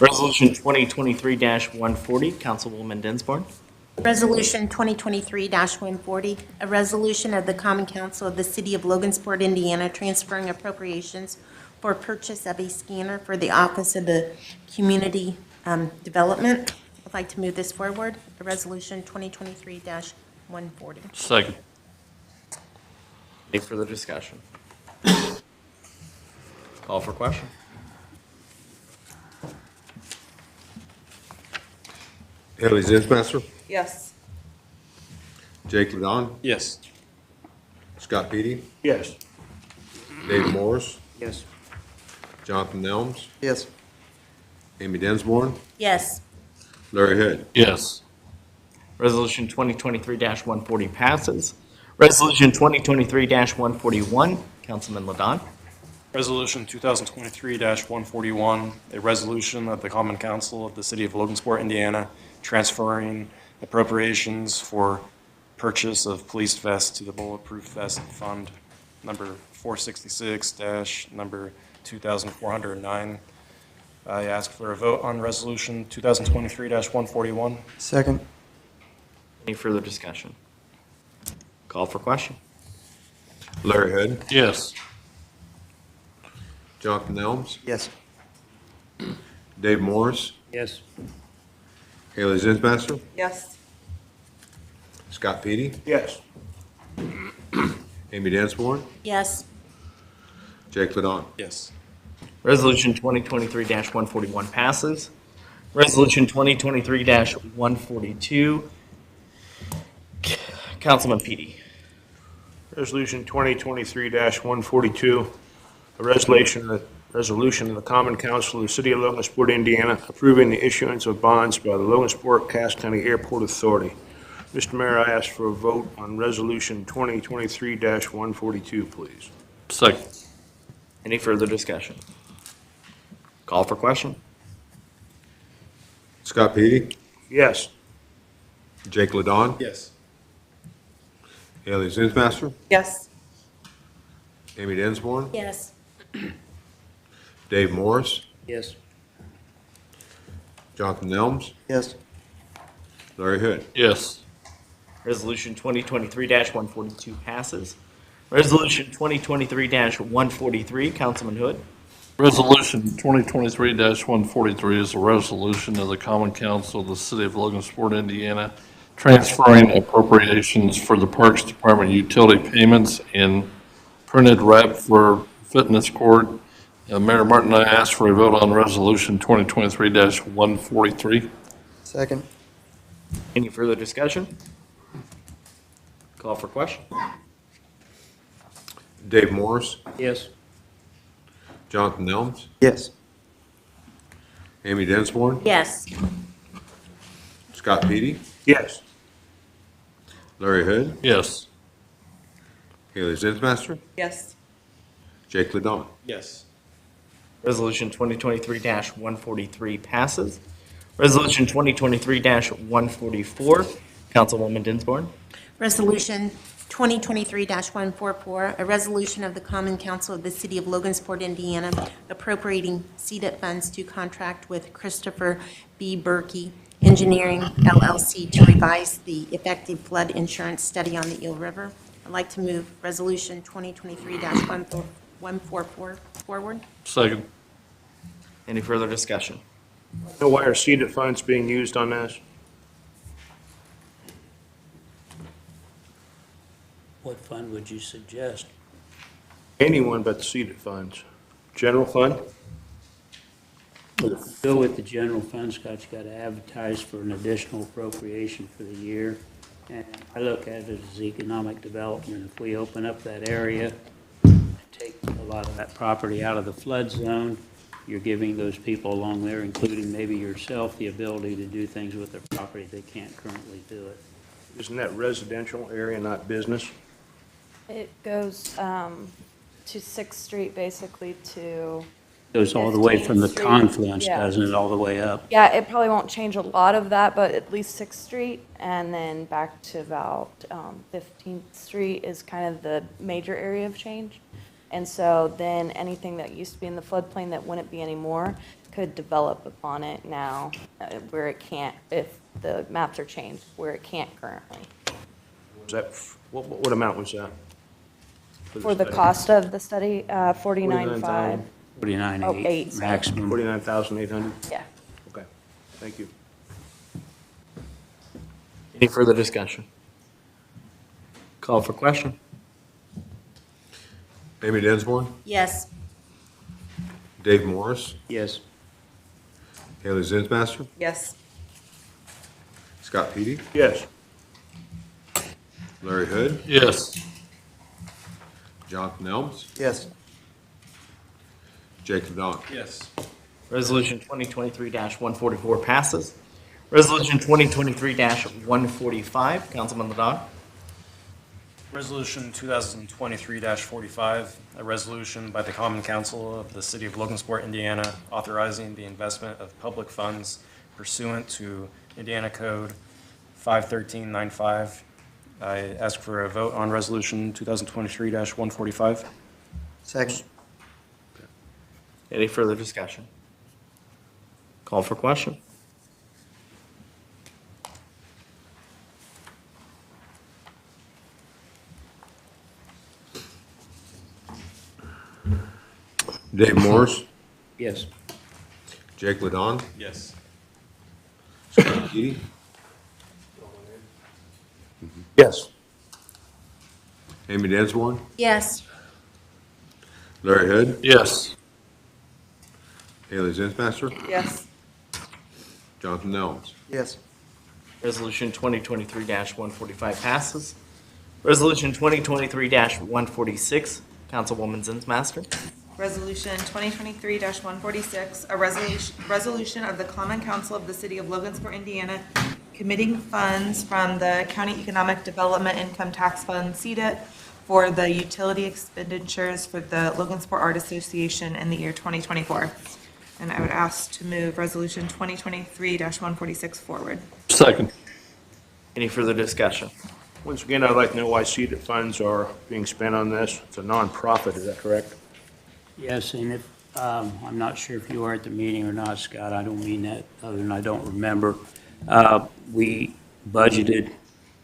Resolution 2023-140, Councilwoman Dinsborn. Resolution 2023-140, a resolution of the Common Council of the City of Logansport, Indiana, transferring appropriations for purchase of a scanner for the Office of the Community Development. I'd like to move this forward, Resolution 2023-140. Second. Any further discussion? Call for question. Haley Zinsmaster, Yes. Jake Ladon, Yes. Scott Petey, Yes. Dave Morris, Yes. Jonathan Nelms, Yes. Amy Densmore, Yes. Larry Hood. Yes. Resolution 2023-140 passes. Resolution 2023-141, Councilman Ladon. Resolution 2023-141, a resolution of the Common Council of the City of Logansport, Indiana, transferring appropriations for purchase of police vests to the Bulletproof Vest Fund, number 466-number 2409. I ask for a vote on Resolution 2023-141. Second. Any further discussion? Call for question. Larry Hood, Yes. Jonathan Nelms, Yes. Dave Morris, Yes. Haley Zinsmaster, Yes. Scott Petey, Yes. Amy Densmore, Yes. Jake Ladon. Yes. Resolution 2023-141 passes. Resolution 2023-142, Councilman Petey. Resolution 2023-142, a resolution of the Common Council of the City of Logansport, Indiana, approving the issuance of bonds by the Logansport Cass County Airport Authority. Mr. Mayor, I ask for a vote on Resolution 2023-142, please. Second. Any further discussion? Call for question. Scott Petey, Yes. Jake Ladon, Yes. Haley Zinsmaster, Yes. Amy Densmore, Yes. Dave Morris, Yes. Jonathan Nelms, Yes. Larry Hood. Yes. Resolution 2023-142 passes. Resolution 2023-143, Councilman Hood. Resolution 2023-143 is a resolution of the Common Council of the City of Logansport, Indiana, transferring appropriations for the Parks Department utility payments and printed wrap for fitness court. Mayor Martin, I ask for a vote on Resolution 2023-143. Second. Any further discussion? Call for question. Dave Morris, Yes. Jonathan Nelms, Yes. Amy Densmore, Yes. Scott Petey, Yes. Larry Hood, Yes. Haley Zinsmaster, Yes. Jake Ladon. Yes. Resolution 2023-143 passes. Resolution 2023-144, Councilwoman Dinsborn. Resolution 2023-144, a resolution of the Common Council of the City of Logansport, Indiana, appropriating CDIP funds to contract with Christopher B. Berkey Engineering LLC to revise the effective flood insurance study on the Eel River. I'd like to move Resolution 2023-144 forward. Second. Any further discussion? Know why are CEDAT funds being used on this? What fund would you suggest? Anyone but the CEDAT funds. General fund? Go with the general fund, Scott, you gotta advertise for an additional appropriation for the year. And I look at it as economic development. If we open up that area, take a lot of that property out of the flood zone, you're giving those people along there, including maybe yourself, the ability to do things with their property they can't currently do it. Isn't that residential area, not business? It goes to Sixth Street, basically to, Goes all the way from the 15th Street. confluence, Yeah. doesn't it, all the way up? yeah, it probably won't change a lot of that, but at least Sixth Street, and then back to about 15th Street is kind of the major area of change. And so then anything that used to be in the floodplain that wouldn't be anymore could develop upon it now, where it can't, if the maps are changed, where it can't currently. Was that, what amount was that? For the study? cost of the study, 49.5. 49.8 Oh, 8, sorry. maximum. 49,800? Yeah. Okay, thank you. Any further discussion? Call for question. Amy Dinsmore, Yes. Dave Morris, Yes. Haley Zinsmaster, Yes. Scott Petey, Yes. Larry Hood, Yes. Jonathan Elms, Yes. Jacob Don. Yes. Resolution 2023-144 passes. Resolution 2023-145, Councilman Ladon. Resolution 2023-45, a resolution by the Common Council of the City of Logansport, Indiana, authorizing the investment of public funds pursuant to Indiana Code 51395. I ask for a vote on Resolution 2023-145. Second. Any further discussion? Call for question. Dave Morris, Yes. Jake Ladon, Yes. Scott Petey, Yes. Amy Dinsmore, Yes. Larry Hood, Yes. Haley Zinsmaster, Yes. Jonathan Elms. Yes. Resolution 2023-145 passes. Resolution 2023-146, Councilwoman Zinsmaster. Resolution 2023-146, a resolution of the Common Council of the City of Logansport, Indiana, committing funds from the County Economic Development Income Tax Fund, CEDAT, for the utility expenditures for the Logansport Art Association in the year 2024. And I would ask to move Resolution 2023-146 forward. Second. Any further discussion? Once again, I'd like to know why CEDAT funds are being spent on this. It's a nonprofit, is that correct? Yes, and if, I'm not sure if you were at the meeting or not, Scott, I don't mean that, other than I don't remember. We budgeted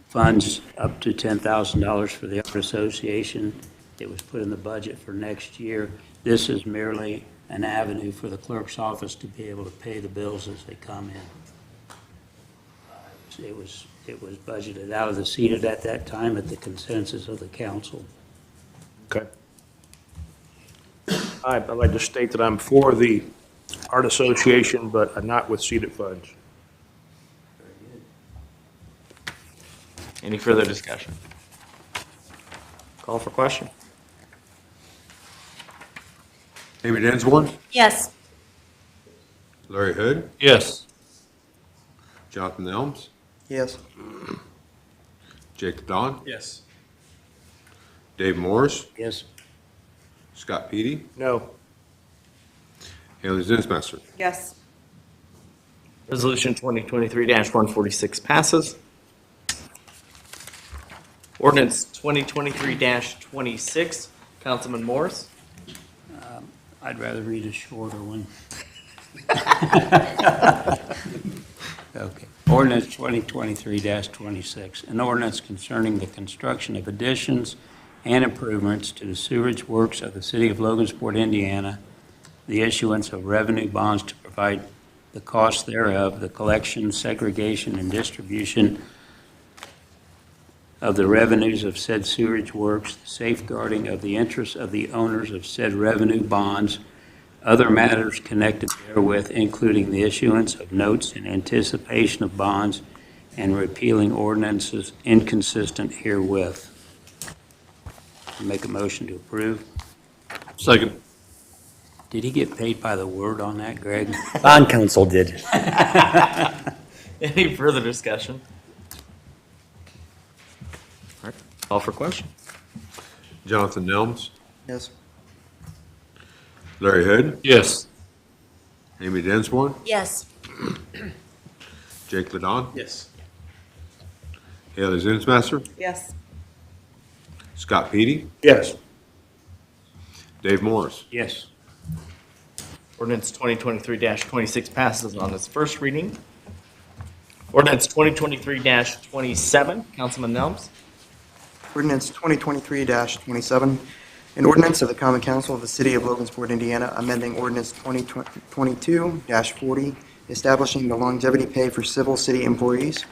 funds up to $10,000 for the Art Association. It was put in the budget for next year. This is merely an avenue for the clerk's office to be able to pay the bills as they come in. It was budgeted out of the CEDAT at that time at the consensus of the council. Okay. I'd like to state that I'm for the Art Association, but not with CEDAT funds. Any further discussion? Call for question. Amy Dinsmore, Yes. Larry Hood, Yes. Jonathan Elms, Yes. Jacob Don, Yes. Dave Morris, Yes. Scott Petey, No. Haley Zinsmaster. Yes. Resolution 2023-146 passes. Ordinance 2023-26, Councilman Morris. I'd rather read a shorter one. Okay. Ordinance 2023-26, an ordinance concerning the construction of additions and improvements to the sewage works of the City of Logansport, Indiana, the issuance of revenue bonds to provide the cost thereof, the collection, segregation, and distribution of the revenues of said sewage works, safeguarding of the interests of the owners of said revenue bonds, other matters connected therewith, including the issuance of notes in anticipation of bonds, and repealing ordinances inconsistent herewith. Make a motion to approve. Second. Did he get paid by the word on that, Greg? Bond counsel did. Any further discussion? All right, call for question. Jonathan Nelms, Yes. Larry Hood, Yes. Amy Dinsmore, Yes. Jake Ladon, Yes. Haley Zinsmaster, Yes. Scott Petey, Yes. Dave Morris. Yes. Ordinance 2023-26 passes on its first reading. Ordinance 2023-27, Councilman Nelms. Ordinance 2023-27, an ordinance of the Common Council of the City of Logansport, Indiana, amending ordinance 2022-40, establishing the longevity pay for civil city employees.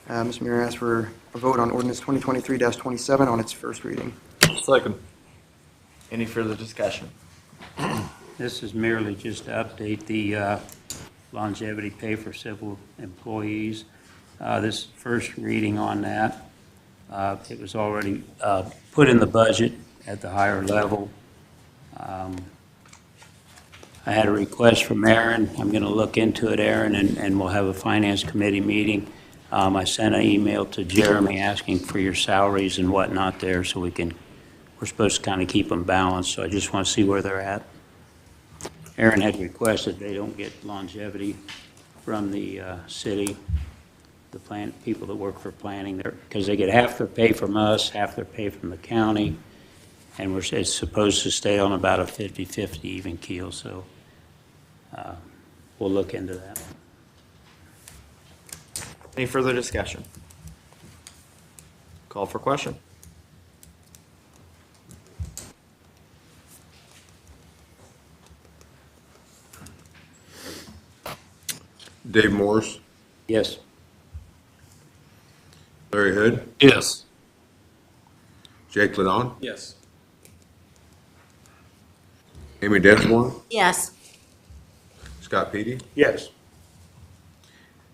Mr. Mayor, I ask for a vote on ordinance 2023-27 on its first reading. Second. Any further discussion? This is merely just to update the longevity pay for civil employees. This first reading on that. It was already put in the budget at the higher level. I had a request from Aaron. I'm going to look into it, Aaron, and we'll have a finance committee meeting. I sent an email to Jeremy asking for your salaries and whatnot there so we're supposed to kind of keep them balanced, so I just want to see where they're at. Aaron had requested they don't get longevity from the city, the people that work for planning there, because they get half their pay from us, half their pay from the county, and it's supposed to stay on about a 50-50 even keel, so we'll look into that. Any further discussion? Call for question. Dave Morris, Yes. Larry Hood, Yes. Jake Ladon, Yes. Amy Dinsmore, Yes. Scott Petey, Yes.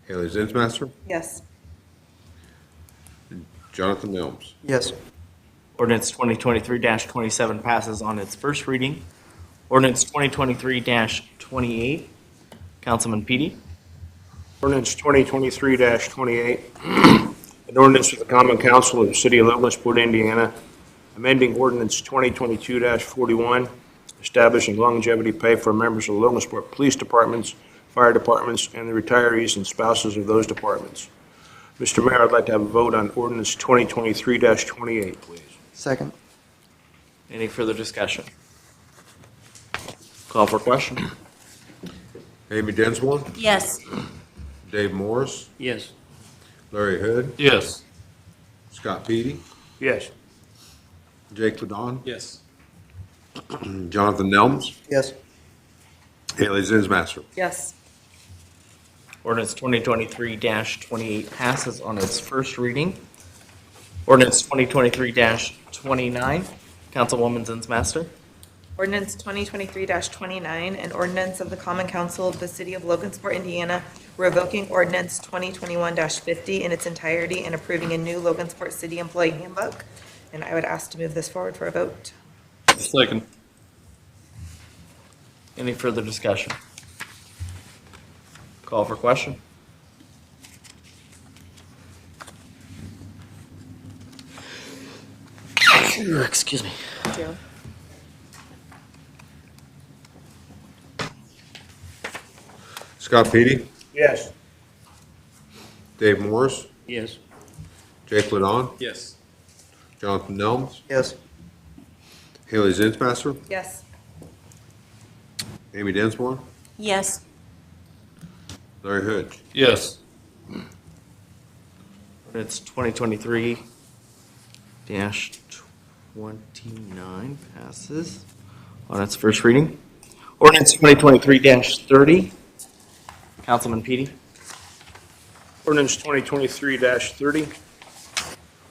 Haley Zinsmaster, Yes. Jonathan Nelms. Yes. Ordinance 2023-27 passes on its first reading. Ordinance 2023-28, Councilman Petey. Ordinance 2023-28, an ordinance of the Common Council of the City of Logansport, Indiana, amending ordinance 2022-41, establishing longevity pay for members of the Logansport Police Departments, Fire Departments, and the retirees and spouses of those departments. Mr. Mayor, I'd like to have a vote on ordinance 2023-28, please. Second. Any further discussion? Call for question. Amy Dinsmore, Yes. Dave Morris, Yes. Larry Hood, Yes. Scott Petey, Yes. Jake Ladon, Yes. Jonathan Nelms, Yes. Haley Zinsmaster. Yes. Ordinance 2023-28 passes on its first reading. Ordinance 2023-29, Councilwoman Zinsmaster. Ordinance 2023-29, an ordinance of the Common Council of the City of Logansport, Indiana, revoking ordinance 2021-50 in its entirety and approving a new Logansport City Employee Handbook. And I would ask to move this forward for a vote. Second. Any further discussion? Call for question. Excuse me. Joe? Scott Petey, Yes. Dave Morris, Yes. Jake Ladon, Yes. Jonathan Nelms, Yes. Haley Zinsmaster, Yes. Amy Dinsmore, Yes. Larry Hood. Yes. Ordinance 2023-29 passes on its first reading. Ordinance 2023-30, Councilman Petey. Ordinance 2023-30,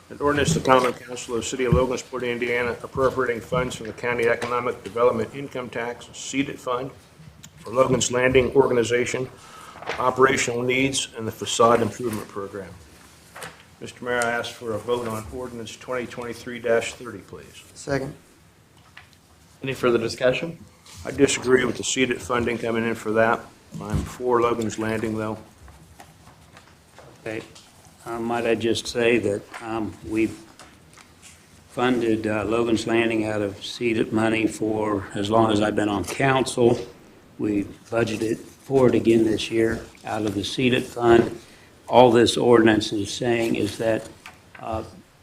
an ordinance of the Common Council of the City of Logansport, Indiana, appropriating funds from the County Economic Development Income Tax Seeded Fund for Logan's Landing Organization, operational needs, and the facade improvement program. Mr. Mayor, I ask for a vote on ordinance 2023-30, please. Second. Any further discussion? I disagree with the seeded funding coming in for that. I'm for Logan's Landing, though. Okay. Might I just say that we've funded Logan's Landing out of seeded money for as long as I've been on council. We budgeted for it again this year out of the seeded fund. All this ordinance is saying is that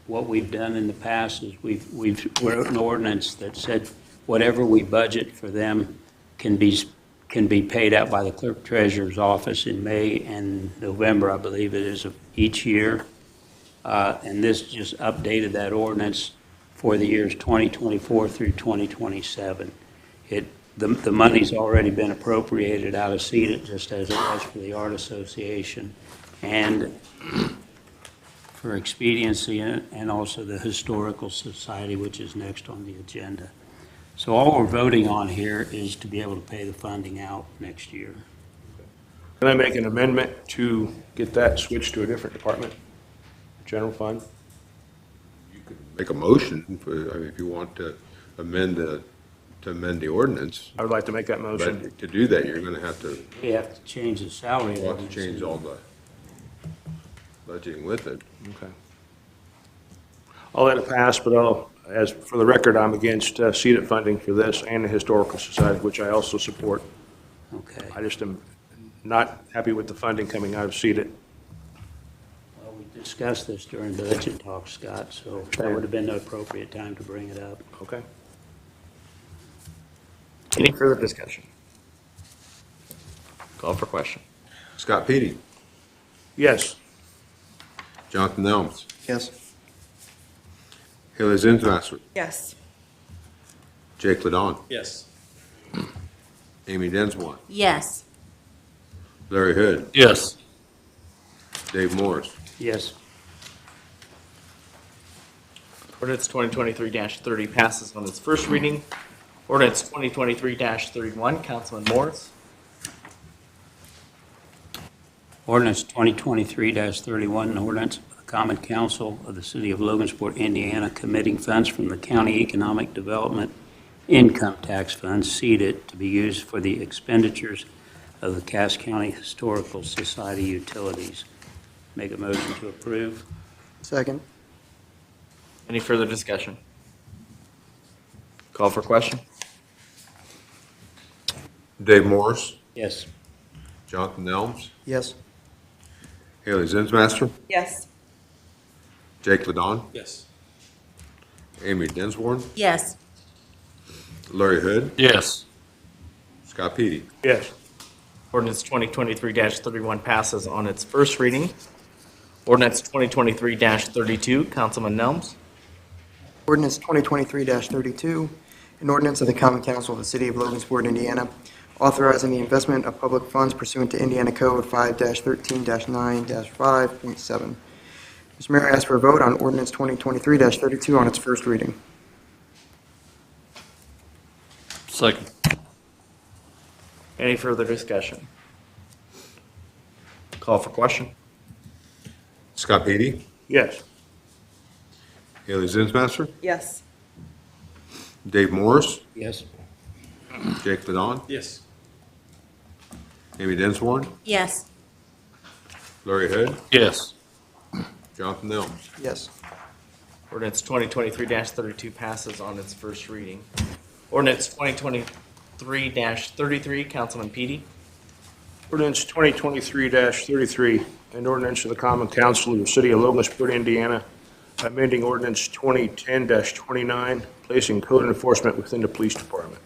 what we've done in the past is we've wrote an ordinance that said whatever we budget for them can be paid out by the clerk treasurer's office in May and November, I believe it is, of each year. And this just updated that ordinance for the years 2024 through 2027. The money's already been appropriated out of seeded, just as it was for the Art Association, and for expediency, and also the Historical Society, which is next on the agenda. So all we're voting on here is to be able to pay the funding out next year. Can I make an amendment to get that switched to a different department? General fund? Make a motion for, I mean, if you want to amend the ordinance. I would like to make that motion. But to do that, you're gonna have to, You have to change the salary. you'll have to change all the budgeting with it. Okay. I'll let it pass, but as for the record, I'm against seeded funding for this and the Historical Society, which I also support. Okay. I just am not happy with the funding coming out of seeded. Well, we discussed this during budget talk, Scott, so that would have been the appropriate time to bring it up. Okay. Any further discussion? Call for question. Scott Petey, Yes. Jonathan Nelms, Yes. Haley Zinsmaster, Yes. Jake Ladon, Yes. Amy Densmore, Yes. Larry Hood, Yes. Dave Morris. Yes. Ordinance 2023-30 passes on its first reading. Ordinance 2023-31, Councilman Morris. Ordinance 2023-31, an ordinance of the Common Council of the City of Logansport, Indiana, committing funds from the County Economic Development Income Tax Fund seeded to be used for the expenditures of the Cass County Historical Society utilities. Make a motion to approve. Second. Any further discussion? Call for question. Dave Morris, Yes. Jonathan Nelms, Yes. Haley Zinsmaster, Yes. Jake Ladon, Yes. Amy Densmore, Yes. Larry Hood, Yes. Scott Petey. Yes. Ordinance 2023-31 passes on its first reading. Ordinance 2023-32, Councilman Nelms. Ordinance 2023-32, an ordinance of the Common Council of the City of Logansport, Indiana, authorizing the investment of public funds pursuant to Indiana Code 5-13-9-5.7. Mr. Mayor, I ask for a vote on ordinance 2023-32 on its first reading. Second. Any further discussion? Call for question. Scott Petey, Yes. Haley Zinsmaster, Yes. Dave Morris, Yes. Jake Ladon, Yes. Amy Densmore, Yes. Larry Hood, Yes. Jonathan Nelms. Yes. Ordinance 2023-32 passes on its first reading. Ordinance 2023-33, Councilman Petey. Ordinance 2023-33, an ordinance of the Common Council of the City of Logansport, Indiana, amending ordinance 2010-29, placing code enforcement within the police department.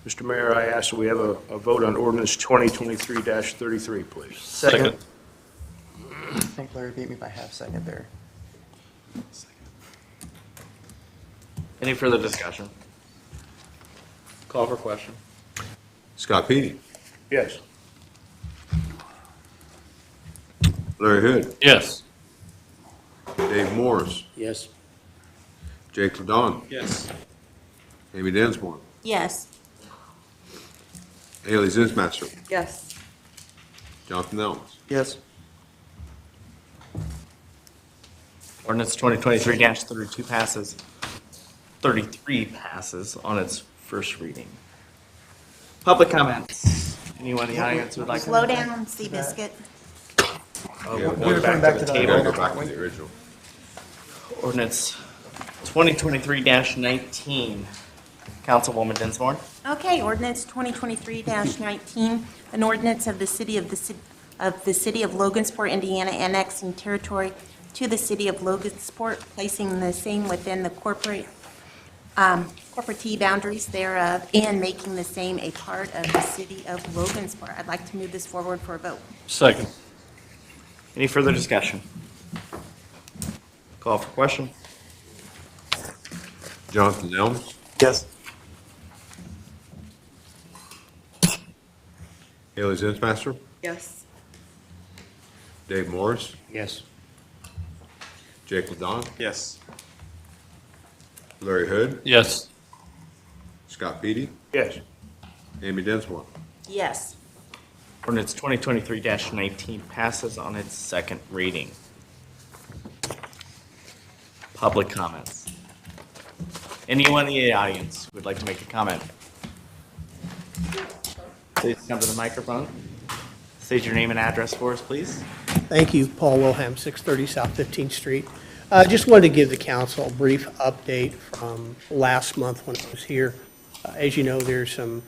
Mr. Mayor, I ask that we have a vote on ordinance 2023-33, please. Second. I think Larry beat me by half second there. Any further discussion? Call for question. Scott Petey, Yes. Larry Hood, Yes. Dave Morris, Yes. Jake Ladon, Yes. Amy Densmore, Yes. Haley Zinsmaster, Yes. Jonathan Nelms. Yes. Ordinance 2023-33 passes on its first reading. Public comments. Anyone in the audience would like to? Slow down, Seabiscuit. We're going back to the table. Go back to the original. Ordinance 2023-19. Councilwoman Dinsmore. Okay, ordinance 2023-19, an ordinance of the city of Logansport, Indiana, annexing territory to the city of Logansport, placing the same within the corporate boundaries thereof, and making the same a part of the city of Logansport. I'd like to move this forward for a vote. Second. Any further discussion? Call for question. Jonathan Nelms, Yes. Haley Zinsmaster, Yes. Dave Morris, Yes. Jake LaDon, Yes. Larry Hood, Yes. Scott Petey, Yes. Amy Dinsmore. Yes. Ordinance 2023-19 passes on its second reading. Public comments. Anyone in the audience who would like to make a comment? Please come to the microphone. State your name and address for us, please. Thank you, Paul Wilhelm, 630 South 15th Street. Just wanted to give the council a brief update from last month when I was here. As you know, there's some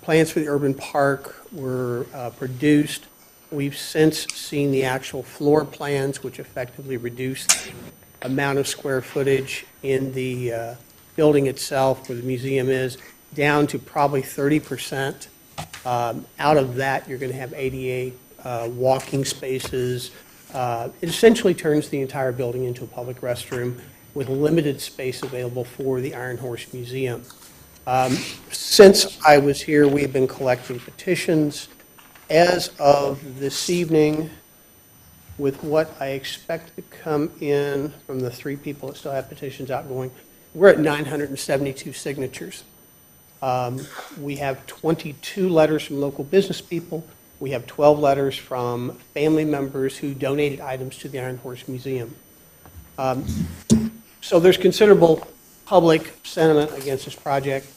plans for the urban park were produced. We've since seen the actual floor plans, which effectively reduce the amount of square footage in the building itself where the museum is, down to probably 30%. Out of that, you're going to have ADA walking spaces. It essentially turns the entire building into a public restroom with limited space available for the Iron Horse Museum. Since I was here, we've been collecting petitions. As of this evening, with what I expect to come in from the 3 people that still have petitions outgoing, we're at 972 signatures. We have 22 letters from local business people. We have 12 letters from family members who donated items to the Iron Horse Museum. So there's considerable public sentiment against this project.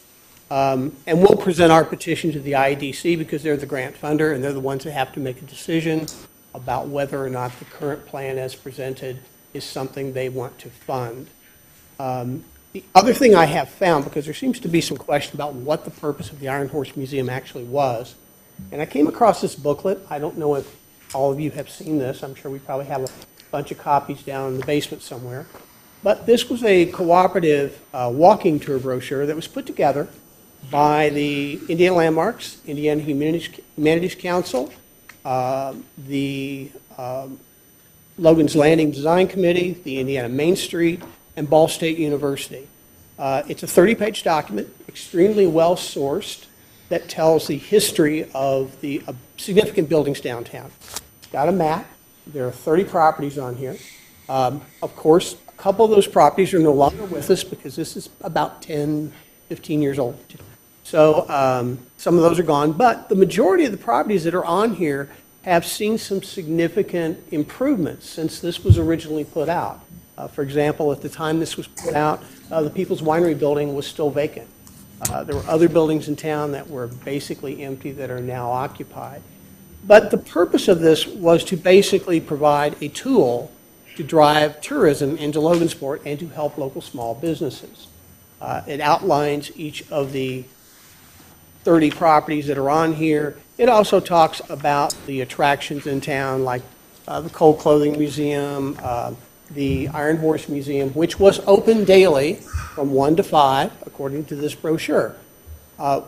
And we'll present our petition to the IEDC because they're the grant funder and they're the ones that have to make a decision about whether or not the current plan as presented is something they want to fund. The other thing I have found, because there seems to be some question about what the purpose of the Iron Horse Museum actually was, and I came across this booklet. I don't know if all of you have seen this. I'm sure we probably have a bunch of copies down in the basement somewhere. But this was a cooperative walking tour brochure that was put together by the Indiana Landmarks, Indiana Humanities Council, the Logan's Landing Design Committee, the Indiana Main Street, and Ball State University. It's a 30-page document, extremely well-sourced, that tells the history of the significant buildings downtown. It's got a map. There are 30 properties on here. Of course, a couple of those properties are no longer with us because this is about 10, 15 years old. So some of those are gone, but the majority of the properties that are on here have seen some significant improvements since this was originally put out. For example, at the time this was put out, the People's Winery building was still vacant. There were other buildings in town that were basically empty that are now occupied. But the purpose of this was to basically provide a tool to drive tourism into Logansport and to help local small businesses. It outlines each of the 30 properties that are on here. It also talks about the attractions in town, like the Cold Clothing Museum, the Iron Horse Museum, which was open daily from 1 to 5, according to this brochure.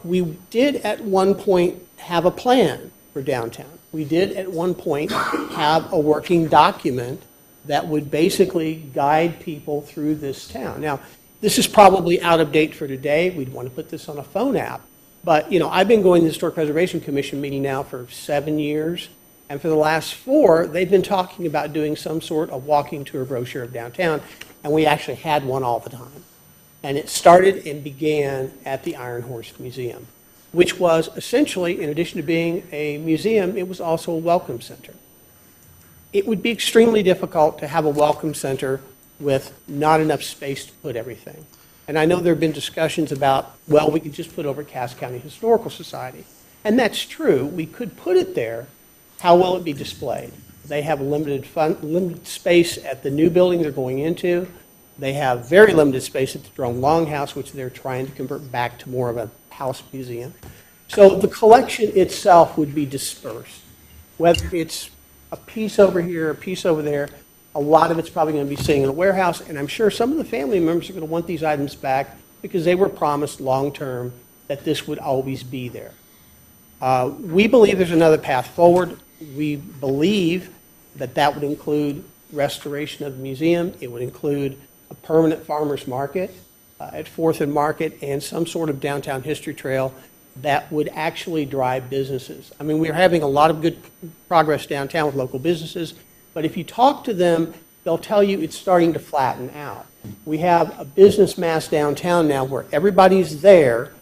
We did at one point have a plan for downtown. We did at one point have a working document that would basically guide people through this town. Now, this is probably out of date for today. We'd want to put this on a phone app. But, I've been going to the Historic Preservation Commission meeting now for 7 years. And for the last 4, they've been talking about doing some sort of walking tour brochure of downtown, and we actually had one all the time. And it started and began at the Iron Horse Museum, which was essentially, in addition to being a museum, it was also a welcome center. It would be extremely difficult to have a welcome center with not enough space to put everything. And I know there have been discussions about, well, we could just put it over at Cass County Historical Society. And that's true, we could put it there. How will it be displayed? They have limited space at the new building they're going into. They have very limited space at the Jerome Longhouse, which they're trying to convert back to more of a house museum. So the collection itself would be dispersed. Whether it's a piece over here, a piece over there, a lot of it's probably going to be sitting in a warehouse, and I'm sure some of the family members are going to want these items back because they were promised long-term that this would always be there. We believe there's another path forward. We believe that that would include restoration of the museum. It would include a permanent farmer's market at 4th and Market and some sort of downtown history trail that would actually drive businesses. I mean, we're having a lot of good progress downtown with local businesses, but if you talk to them, they'll tell you it's starting to flatten out. We have a business mass downtown now where everybody's there,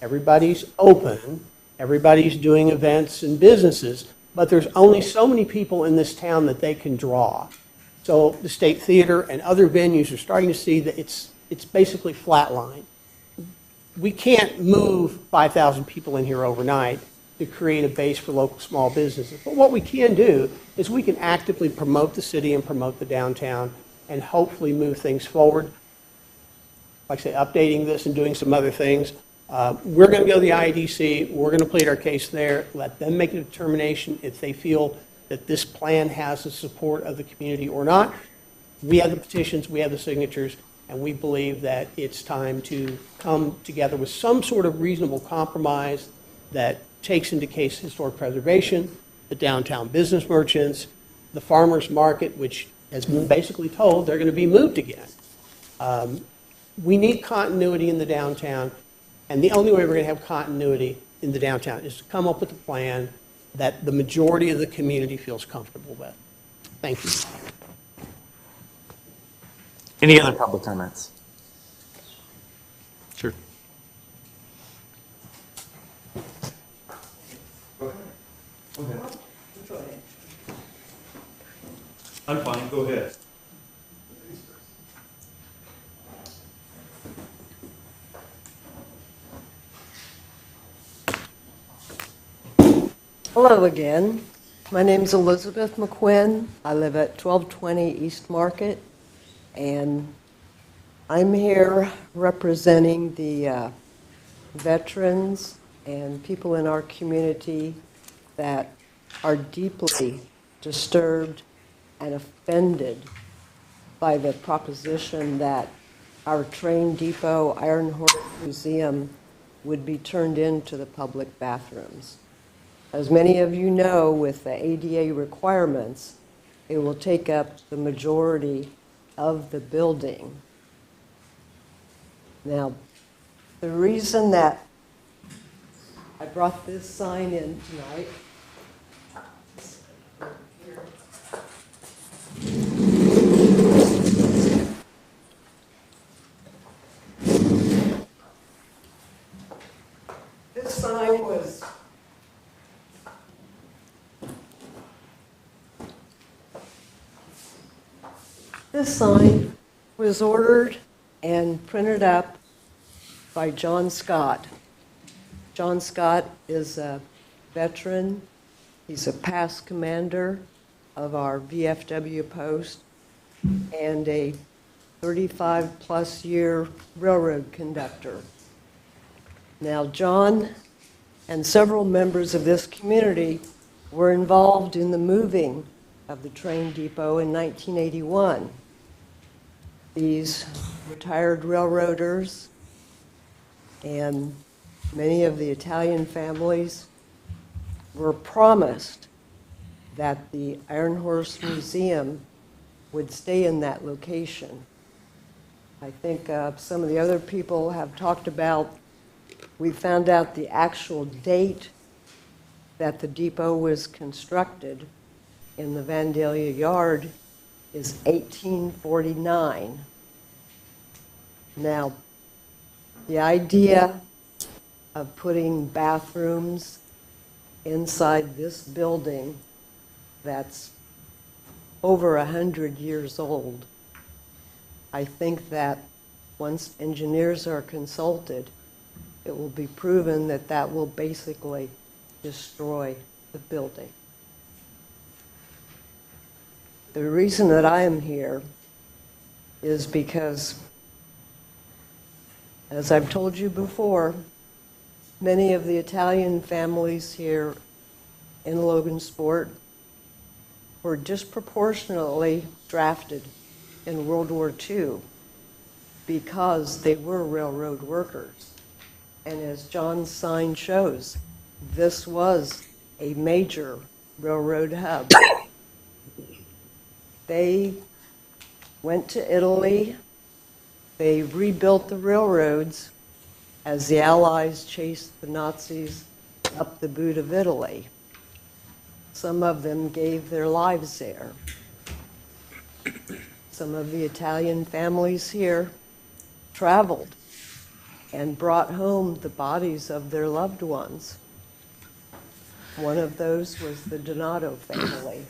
everybody's open, everybody's doing events and businesses, but there's only so many people in this town that they can draw. So the State Theater and other venues are starting to see that it's basically flatlined. We can't move 5,000 people in here overnight to create a base for local small businesses. But what we can do is we can actively promote the city and promote the downtown and hopefully move things forward. Like I say, updating this and doing some other things. We're going to go to the IEDC. We're going to plead our case there, let them make a determination if they feel that this plan has the support of the community or not. We have the petitions, we have the signatures, and we believe that it's time to come together with some sort of reasonable compromise that takes into case historic preservation, the downtown business merchants, the farmers market, which has been basically told they're going to be moved again. We need continuity in the downtown, and the only way we're going to have continuity in the downtown is to come up with a plan that the majority of the community feels comfortable with. Thank you. Any other public comments? Sure. I'm fine, go ahead. Hello again. My name's Elizabeth McQuinn. I live at 1220 East Market, and I'm here representing the veterans and people in our community that are deeply disturbed and offended by the proposition that our train depot Iron Horse Museum would be turned into the public bathrooms. As many of you know, with the ADA requirements, it will take up the majority of the building. Now, the reason that I brought this sign in tonight this sign was ordered and printed up by John Scott. John Scott is a veteran. He's a past commander of our VFW post and a 35-plus year railroad conductor. Now, John and several members of this community were involved in the moving of the train depot in 1981. These retired railroaders and many of the Italian families were promised that the Iron Horse Museum would stay in that location. I think some of the other people have talked about, we found out the actual date that the depot was constructed in the Vandalia Yard is 1849. Now, the idea of putting bathrooms inside this building that's over 100 years old, I think that once engineers are consulted, it will be proven that that will basically destroy the building. The reason that I am here is because, as I've told you before, many of the Italian families here in Logansport were disproportionately drafted in World War II because they were railroad workers. And as John's sign shows, this was a major railroad hub. They went to Italy. They rebuilt the railroads as the Allies chased the Nazis up the boot of Italy. Some of them gave their lives there. Some of the Italian families here traveled and brought home the bodies of their loved ones. One of those was the Donato family,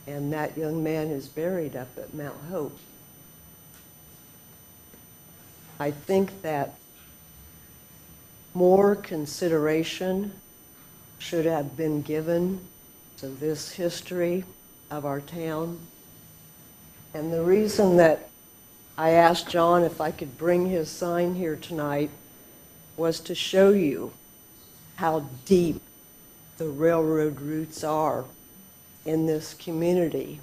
and that young man is buried up at Mount Hope. I think that more consideration should have been given to this history of our town. And the reason that I asked John if I could bring his sign here tonight was to show you how deep the railroad roots are in this community.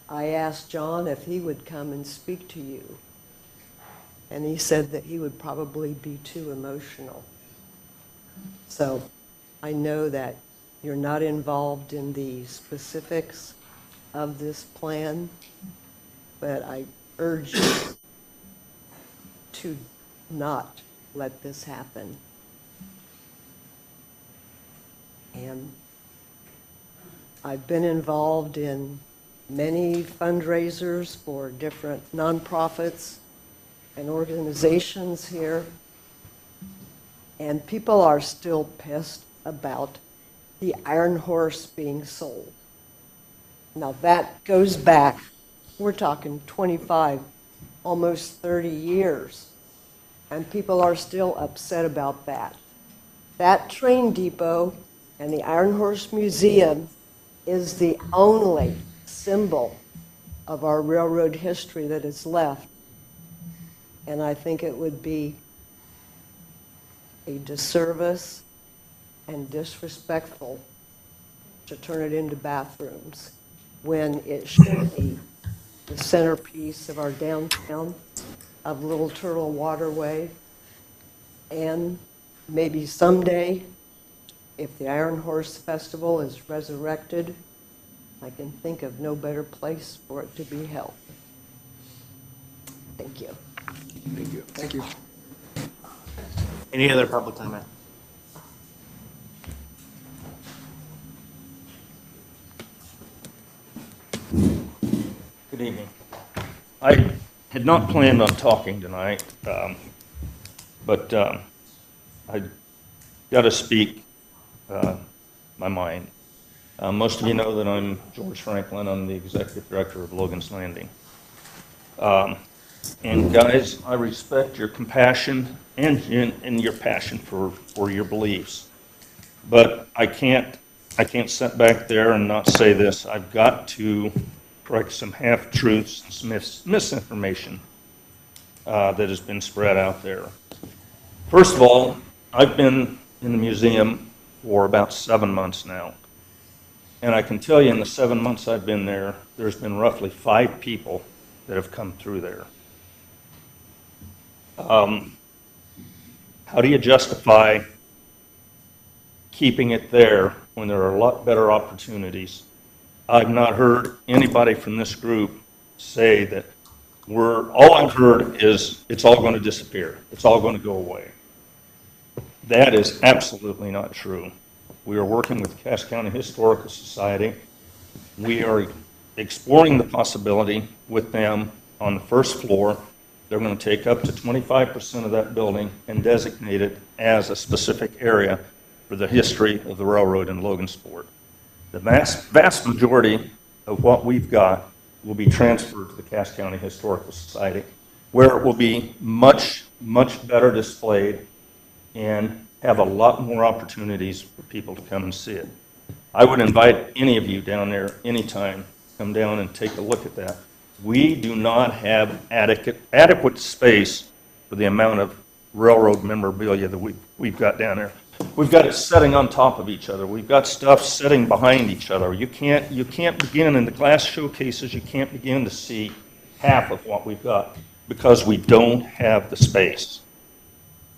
I asked John if he would come and speak to you, and he said that he would probably be too emotional. So I know that you're not involved in the specifics of this plan, but I urge you to not let this happen. And I've been involved in many fundraisers for different nonprofits and organizations here, and people are still pissed about the Iron Horse being sold. Now that goes back, we're talking 25, almost 30 years, and people are still upset about that. That train depot and the Iron Horse Museum is the only symbol of our railroad history that is left. And I think it would be a disservice and disrespectful to turn it into bathrooms when it should be the centerpiece of our downtown, of Little Turtle Waterway. And maybe someday, if the Iron Horse Festival is resurrected, I can think of no better place for it to be held. Thank you. Thank you. Thank you. Any other public comment? Good evening. I had not planned on talking tonight, but I got to speak my mind. Most of you know that I'm George Franklin. I'm the executive director of Logan's Landing. And guys, I respect your compassion and your passion for your beliefs. But I can't sit back there and not say this. I've got to correct some half-truths, some misinformation that has been spread out there. First of all, I've been in the museum for about 7 months now. And I can tell you in the 7 months I've been there, there's been roughly 5 people that have come through there. How do you justify keeping it there when there are a lot better opportunities? I've not heard anybody from this group say that all I've heard is it's all going to disappear. It's all going to go away. That is absolutely not true. We are working with Cass County Historical Society. We are exploring the possibility with them on the first floor. They're going to take up to 25% of that building and designate it as a specific area for the history of the railroad in Logansport. The vast majority of what we've got will be transferred to the Cass County Historical Society. where it will be much, much better displayed and have a lot more opportunities for people to come and see it. I would invite any of you down there anytime, come down and take a look at that. We do not have adequate space for the amount of railroad memorabilia that we've got down there. We've got it setting on top of each other. We've got stuff sitting behind each other. You can't begin in the glass showcases, you can't begin to see half of what we've got because we don't have the space.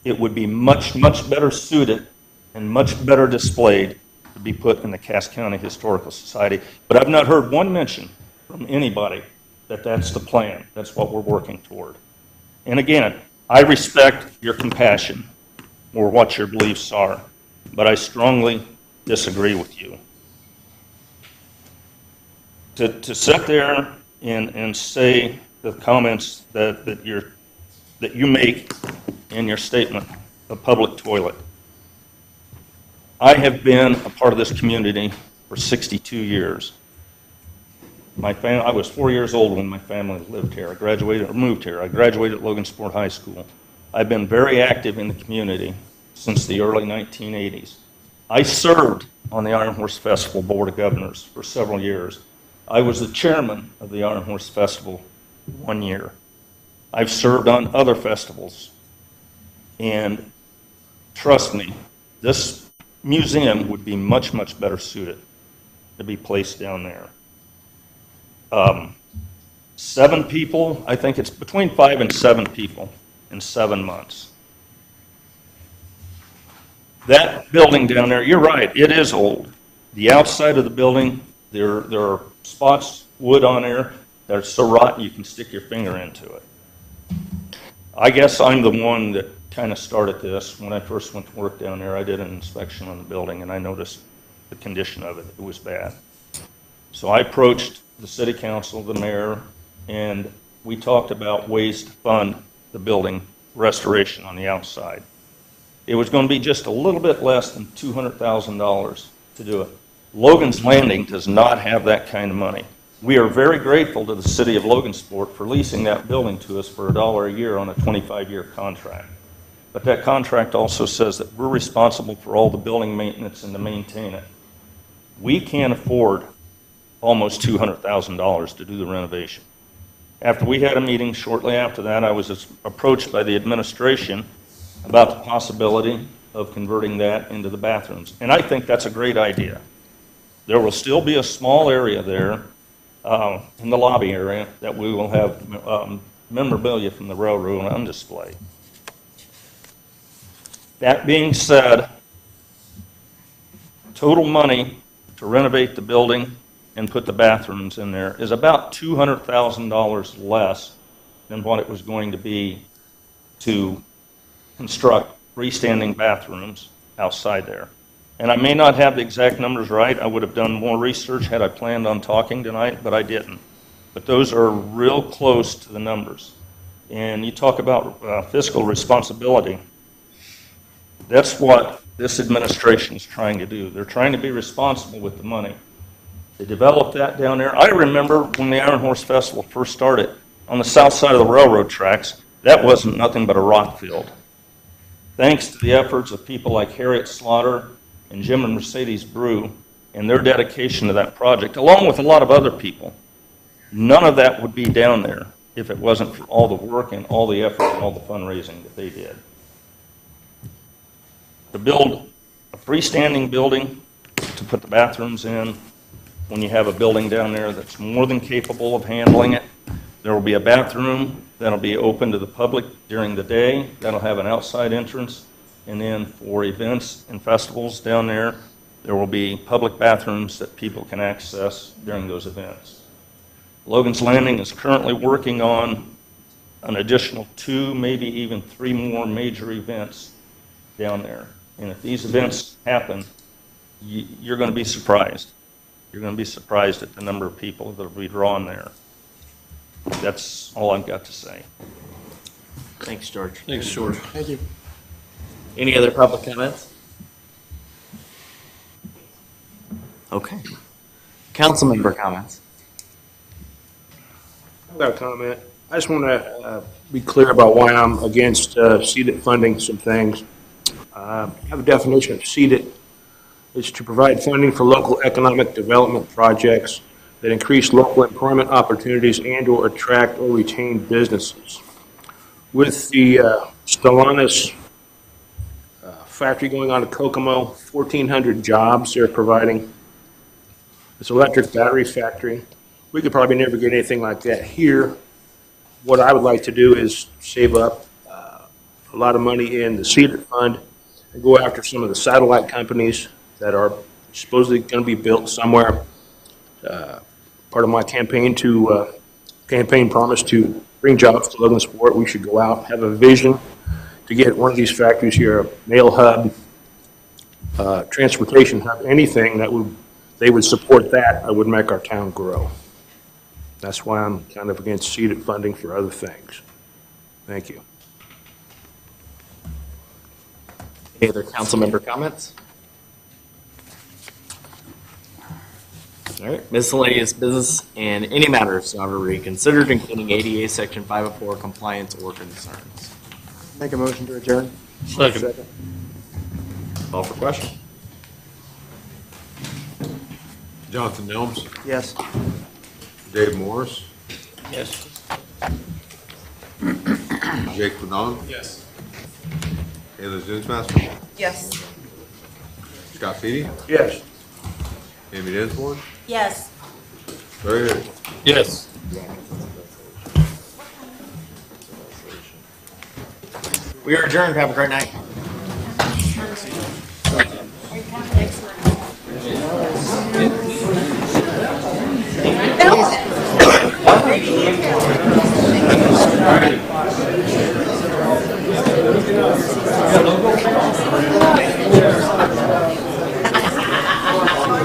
It would be much, much better suited and much better displayed to be put in the Cass County Historical Society. But I've not heard one mention from anybody that that's the plan. That's what we're working toward. And again, I respect your compassion or what your beliefs are, but I strongly disagree with you. To sit there and say the comments that you make in your statement, a public toilet. I have been a part of this community for 62 years. I was 4 years old when my family lived here. Moved here. I graduated at Logansport High School. I've been very active in the community since the early 1980s. I served on the Iron Horse Festival Board of Governors for several years. I was the chairman of the Iron Horse Festival 1 year. I've served on other festivals. And trust me, this museum would be much, much better suited to be placed down there. 7 people, I think it's between 5 and 7 people in 7 months. That building down there, you're right, it is old. The outside of the building, there are spots, wood on there, that's so rotten you can stick your finger into it. I guess I'm the one that kind of started this. When I first went to work down there, I did an inspection on the building and I noticed the condition of it. It was bad. So I approached the city council, the mayor, and we talked about ways to fund the building restoration on the outside. It was going to be just a little bit less than $200,000 to do it. Logan's Landing does not have that kind of money. We are very grateful to the city of Logansport for leasing that building to us for $1 a year on a 25-year contract. But that contract also says that we're responsible for all the building maintenance and to maintain it. We can't afford almost $200,000 to do the renovation. After we had a meeting shortly after that, I was approached by the administration about the possibility of converting that into the bathrooms. And I think that's a great idea. There will still be a small area there in the lobby area that we will have memorabilia from the railroad on display. That being said, total money to renovate the building and put the bathrooms in there is about $200,000 less than what it was going to be to construct freestanding bathrooms outside there. And I may not have the exact numbers right. I would have done more research had I planned on talking tonight, but I didn't. But those are real close to the numbers. And you talk about fiscal responsibility. That's what this administration is trying to do. They're trying to be responsible with the money. They developed that down there. I remember when the Iron Horse Festival first started, on the south side of the railroad tracks, that wasn't nothing but a rock field. Thanks to the efforts of people like Harriet Slaughter and Jim and Mercedes Brew and their dedication to that project, along with a lot of other people, none of that would be down there if it wasn't for all the work and all the effort and all the fundraising that they did. To build a freestanding building, to put the bathrooms in, when you have a building down there that's more than capable of handling it, there will be a bathroom that'll be open to the public during the day. That'll have an outside entrance. And then for events and festivals down there, there will be public bathrooms that people can access during those events. Logan's Landing is currently working on an additional 2, maybe even 3 more major events down there. And if these events happen, you're going to be surprised. You're going to be surprised at the number of people that will be drawn there. That's all I've got to say. Thanks, George. Thanks, George. Thank you. Any other public comments? Okay. Council member comments. I've got a comment. I just want to be clear about why I'm against CEDAT funding some things. I have a definition of CEDAT. It's to provide funding for local economic development projects that increase local employment opportunities and/or attract or retain businesses. With the Stellantis factory going on to Kokomo, 1,400 jobs they're providing. This electric battery factory. We could probably never get anything like that here. What I would like to do is save up a lot of money in the CEDAT fund and go after some of the satellite companies that are supposedly going to be built somewhere. Part of my campaign promise to bring jobs to Logansport. We should go out, have a vision to get one of these factories here, a mail hub, transportation hub, anything that they would support that would make our town grow. That's why I'm kind of against CEDAT funding for other things. Thank you. Any other council member comments? All right, miscellaneous business and any matters not already considered, including ADA Section 504 compliance or concerns. Make a motion to adjourn. Second. Call for question. Jonathan Nelms, Yes. Dave Morris, Yes. Jake Madon, Yes. Kayla Zinsmaster, Yes. Scott Petey, Yes. Amy Dinsmore, Yes. Larry Hares. Yes. We are adjourned. Have a great night. That was it.